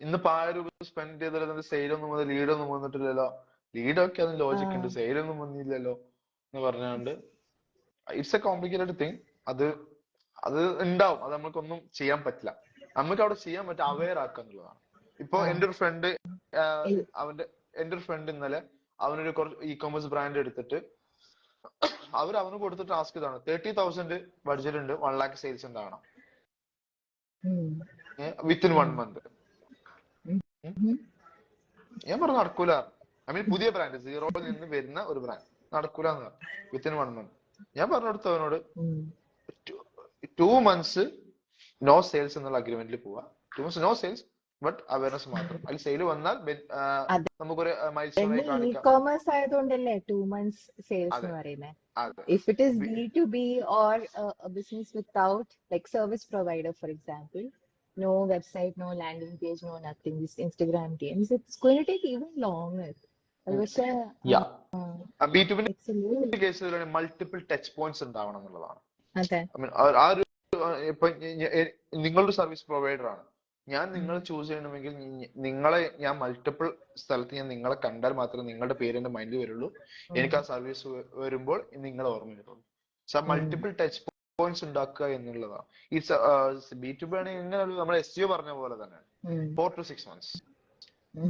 ഇന്നിപ്പോ 1000 രൂപ സ്പെൻഡ് ചെയ്തിട്ട് സെയിലൊന്നും വന്ന് ലീഡൊന്നും വന്നിട്ടില്ലല്ലോ, ലീഡൊക്കെ അതിന് ആ ലോജിക് ഉണ്ട്, സെയിലൊന്നും വന്നില്ലല്ലോ എന്ന് പറഞ്ഞാണ്ട് ഇറ്റ്സ് എ കോംപ്ലിക്കേറ്റഡ് തിങ്. അത് അത് ഉണ്ടാവും, അത് നമുക്കൊന്നും ചെയ്യാൻ പറ്റില്ല. നമുക്ക് അവിടെ ചെയ്യാൻ പറ്റുക അവെയർ ആക്കുക എന്നുള്ളതാണ്. ഇപ്പൊ ആ എന്റെ ഒരു ഫ്രണ്ട് ഇ- എന്റെ ഒരു ഫ്രണ്ട് ഇന്നലെ അവനൊരു കുറച്ച് ഇ കോമേഴ്സ് ബ്രാൻഡ് എടുത്തിട്ട് അവന് കൊടുത്ത ടാസ്ക് ഇതാണ്: 30,000 ബഡ്ജറ്റ് ഉണ്ട്, 1 lakh സെയിൽസ് ഉണ്ടാവണം ഉം, വിത്തിൻ ഉം, 1 month. ഉം, ഉം, ഞാൻ പറഞ്ഞു നടക്കൂല. ഐ മീൻ പുതിയ ബ്രാൻഡ്, സീറോയിൽ നിന്ന് വരുന്ന ഒരു ബ്രാൻഡ്, നടക്കൂല എന്ന് പറഞ്ഞു. വിത്തിൻ 1 month ഞാൻ പറഞ്ഞു കൊടുത്തു അവനോട്, ഉം, 2 months നോ സെയിൽസ് എന്നുള്ള അഗ്രിമെന്റിൽ പോവാ. 2 months no sales, but awareness മാത്രം. അതിൽ സെയിൽ വന്നാൽ നമുക്കൊരു മൈൽ സ്റ്റോൺ അതന്നെ ആയി ഇ കാണിക്കാം. കോമേഴ്സ് ആയതുകൊണ്ടല്ലേ 2 months സെയിൽസ് അതെ എന്ന് പറയുന്നത്. അതെ. If it is B2B or a business without like service provider, for example, no website, no landing page, no nothing, just Instagram DMs, it's going to take even longer. അത് പക്ഷേ യാ ബി ടു it's a little കേസിൽ multiple touch points ഉണ്ടാവണം എന്നുള്ളതാണ്. അതെ. I mean ആ ഒരു ഇപ്പൊ നിങ്ങളൊരു സർവീസ് പ്രൊവൈഡർ ആണ്, ഞാൻ നിങ്ങളെ ചൂസ് ചെയ്യണമെങ്കിൽ നിങ്ങളെ ഞാൻ മൾട്ടിപ്പിൾ സ്ഥലത്ത് ഞാൻ നിങ്ങളെ കണ്ടാൽ മാത്രമേ നിങ്ങളുടെ പേര് എന്റെ മൈൻഡിൽ വരുള്ളൂ. എനിക്ക് ആ സർവീസ് വരുമ്പോൾ നിങ്ങളെ ഓർമ്മ വരുള്ളൂ. സോ മൾട്ടിപ്പിൾ ടച്ച് പോയിന്റ്സ് ഉണ്ടാക്കുക എന്നുള്ളതാണ്. ഈ B2B ആണെങ്കിൽ എങ്ങനെ നമ്മൾ SEO പറഞ്ഞ പോലെ തന്നെ 4 to 6 months,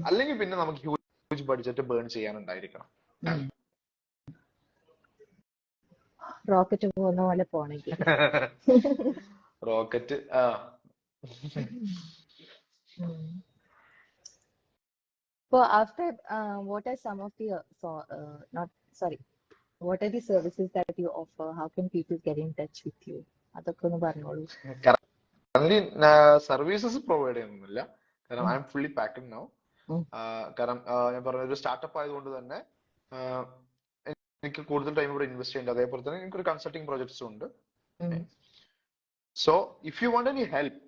അല്ലെങ്കിൽ പിന്നെ നമുക്ക് ഹ്യൂജ് ബഡ്ജറ്റ് ബേൺ ചെയ്യാനുണ്ടായിരിക്കണം. റോക്കറ്റ് പോകുന്ന പോലെ പോണെങ്കിൽ. Rocket So after, what are some of the not sorry, what are the services that you offer? How can people get in touch with you? അതൊക്കെ ഒന്ന് പറഞ്ഞോളൂ. Current services provide ചെയ്യുന്നില്ല, കാരണം I M fully packed now. കാരണം ഞാൻ പറഞ്ഞ ഒരു startup ആയതുകൊണ്ട് തന്നെ എനിക്ക് കൂടുതൽ ടൈം ഇവിടെ ഇൻവെസ്റ്റ് ചെയ്യേണ്ടത്. അതേപോലെ തന്നെ എനിക്കൊരു കൺസൾട്ടിങ് പ്രോജക്ട്സും ഉണ്ട്. So if you want any help,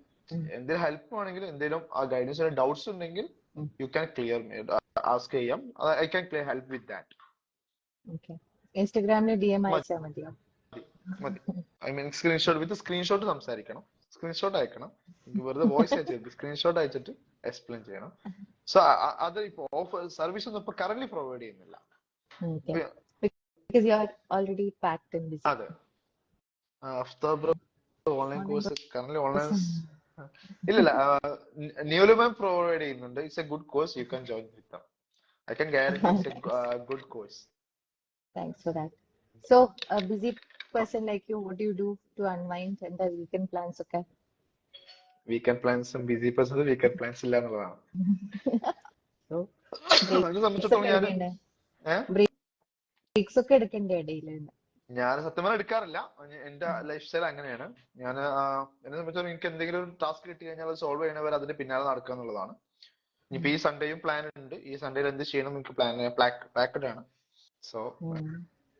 എന്തെങ്കിലും ഹെൽപ്പ് ആണെങ്കിൽ, എന്തെങ്കിലും ഗൈഡൻസ് ഡൗട്ട്സ് ഉണ്ടെങ്കിൽ യു ക്യാൻ ക്ലിയർ ആസ്ക് ചെയ്യാം. I can help with that. ഇൻസ്റ്റഗ്രാമിൽ DM അയച്ചാൽ മതിയോ? മതി. ഐ മീൻ സ്ക്രീൻഷോട്ട് സംസാരിക്കണം, സ്ക്രീൻഷോട്ട് അയക്കണം. വെറുതെ വോയിസ് അയച്ചിട്ട് സ്ക്രീൻഷോട്ട് അയച്ചിട്ട് എക്സ്പ്ലെയിൻ ചെയ്യണം. സോ അത് ഇപ്പൊ ഓഫർ സർവീസ് ഒന്നും ഇപ്പൊ കറന്റ് പ്രൊവൈഡ് ചെയ്യുന്നില്ല. Because you are already packed and busy. അതെ. Aftab online course current online ഇല്ല, നിയോലു മാം പ്രൊവൈഡ് ചെയ്യുന്നുണ്ട്. It's A good course, you can join with dum. I can guarantee it's A good course. Thanks for that. So, a busy person like you, what do you do to unwind and the weekend plans? Okay. Weekend പ്ലാൻസും busy persons weekend plans ഇല്ല എന്നുള്ളതാണ്. So, എന്നെ സംബന്ധിച്ചിടത്തോളം breaks ഒക്കെ എടുക്കണ്ടേ ഇടയിൽ? ഞാൻ സത്യം പറഞ്ഞാൽ എടുക്കാറില്ല. എന്റെ ലൈഫ് സ്റ്റൈൽ അങ്ങനെയാണ്. ഞാൻ എന്നെ സംബന്ധിച്ചിടത്തോളം എനിക്ക് എന്തെങ്കിലും ഒരു ടാസ്ക് കിട്ടി കഴിഞ്ഞാൽ അത് സോൾവ് ചെയ്യണവരെ അതിന്റെ പിന്നാലെ നടക്കുക എന്നുള്ളതാണ്. ഇനിയിപ്പോ ഈ സൺഡേയും പ്ലാൻ ഉണ്ട്, ഈ സൺഡേയിൽ എന്ത് ചെയ്യണം എനിക്ക് പ്ലാക്കഡ് ആണ്. സോ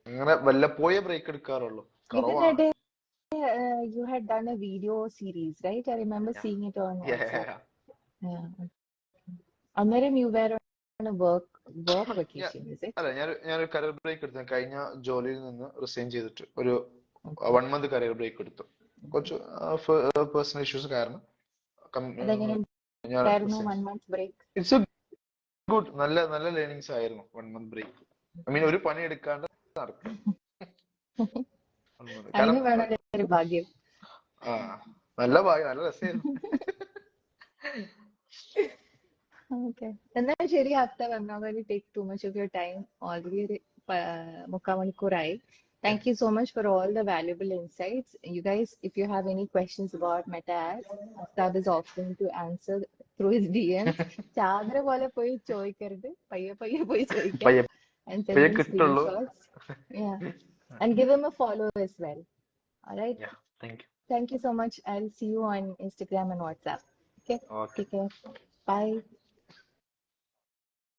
അങ്ങനെ വല്ലപ്പോഴേ ബ്രേക്ക് എടുക്കാറുള്ളൂ, കുറവാണ്. You had done a video series, right? I remember seeing it on WhatsApp. Yeah. Anuram, you were on a work vacation, is it? അല്ല, ഞാനൊരു കരിയർ ബ്രേക്ക് എടുത്തു. കഴിഞ്ഞ ജോലിയിൽ നിന്ന് റിസൈൻ ചെയ്തിട്ട് ഒരു 1 month കരിയർ ബ്രേക്ക് എടുത്തു. കുറച്ച് പേഴ്സണൽ ഇഷ്യൂസ് കാരണം. ഇറ്റ്സ് ഗുഡ്, നല്ല ലേണിങ്സ് ആയിരുന്നു 1 month ബ്രേക്ക്. ഐ മീൻ ഒരു പണി എടുക്കാണ്ട് നടക്കും. ഭാഗ്യം. നല്ല ഭാഗ്യം, നല്ല രസമായിരുന്നു. Okay. എന്നാൽ ശരി Aftab, I'm not going to take too much of your time. Already ഒരു 3/4 മണിക്കൂറായി. Thank you so much for all the valuable insights. You guys, if you have any questions about Meta Ads, Aftab is offering to answer through his DMs. ചാകര പോലെ പോയി ചോദിക്കരുത്, പയ്യെ പോയി ചോദിക്കാം. And send him screenshots. Yeah. And give him a follow as well. All right? Yeah, thank you. Thank you so much. I'll see you on Instagram and WhatsApp. Okay? Take care. Bye.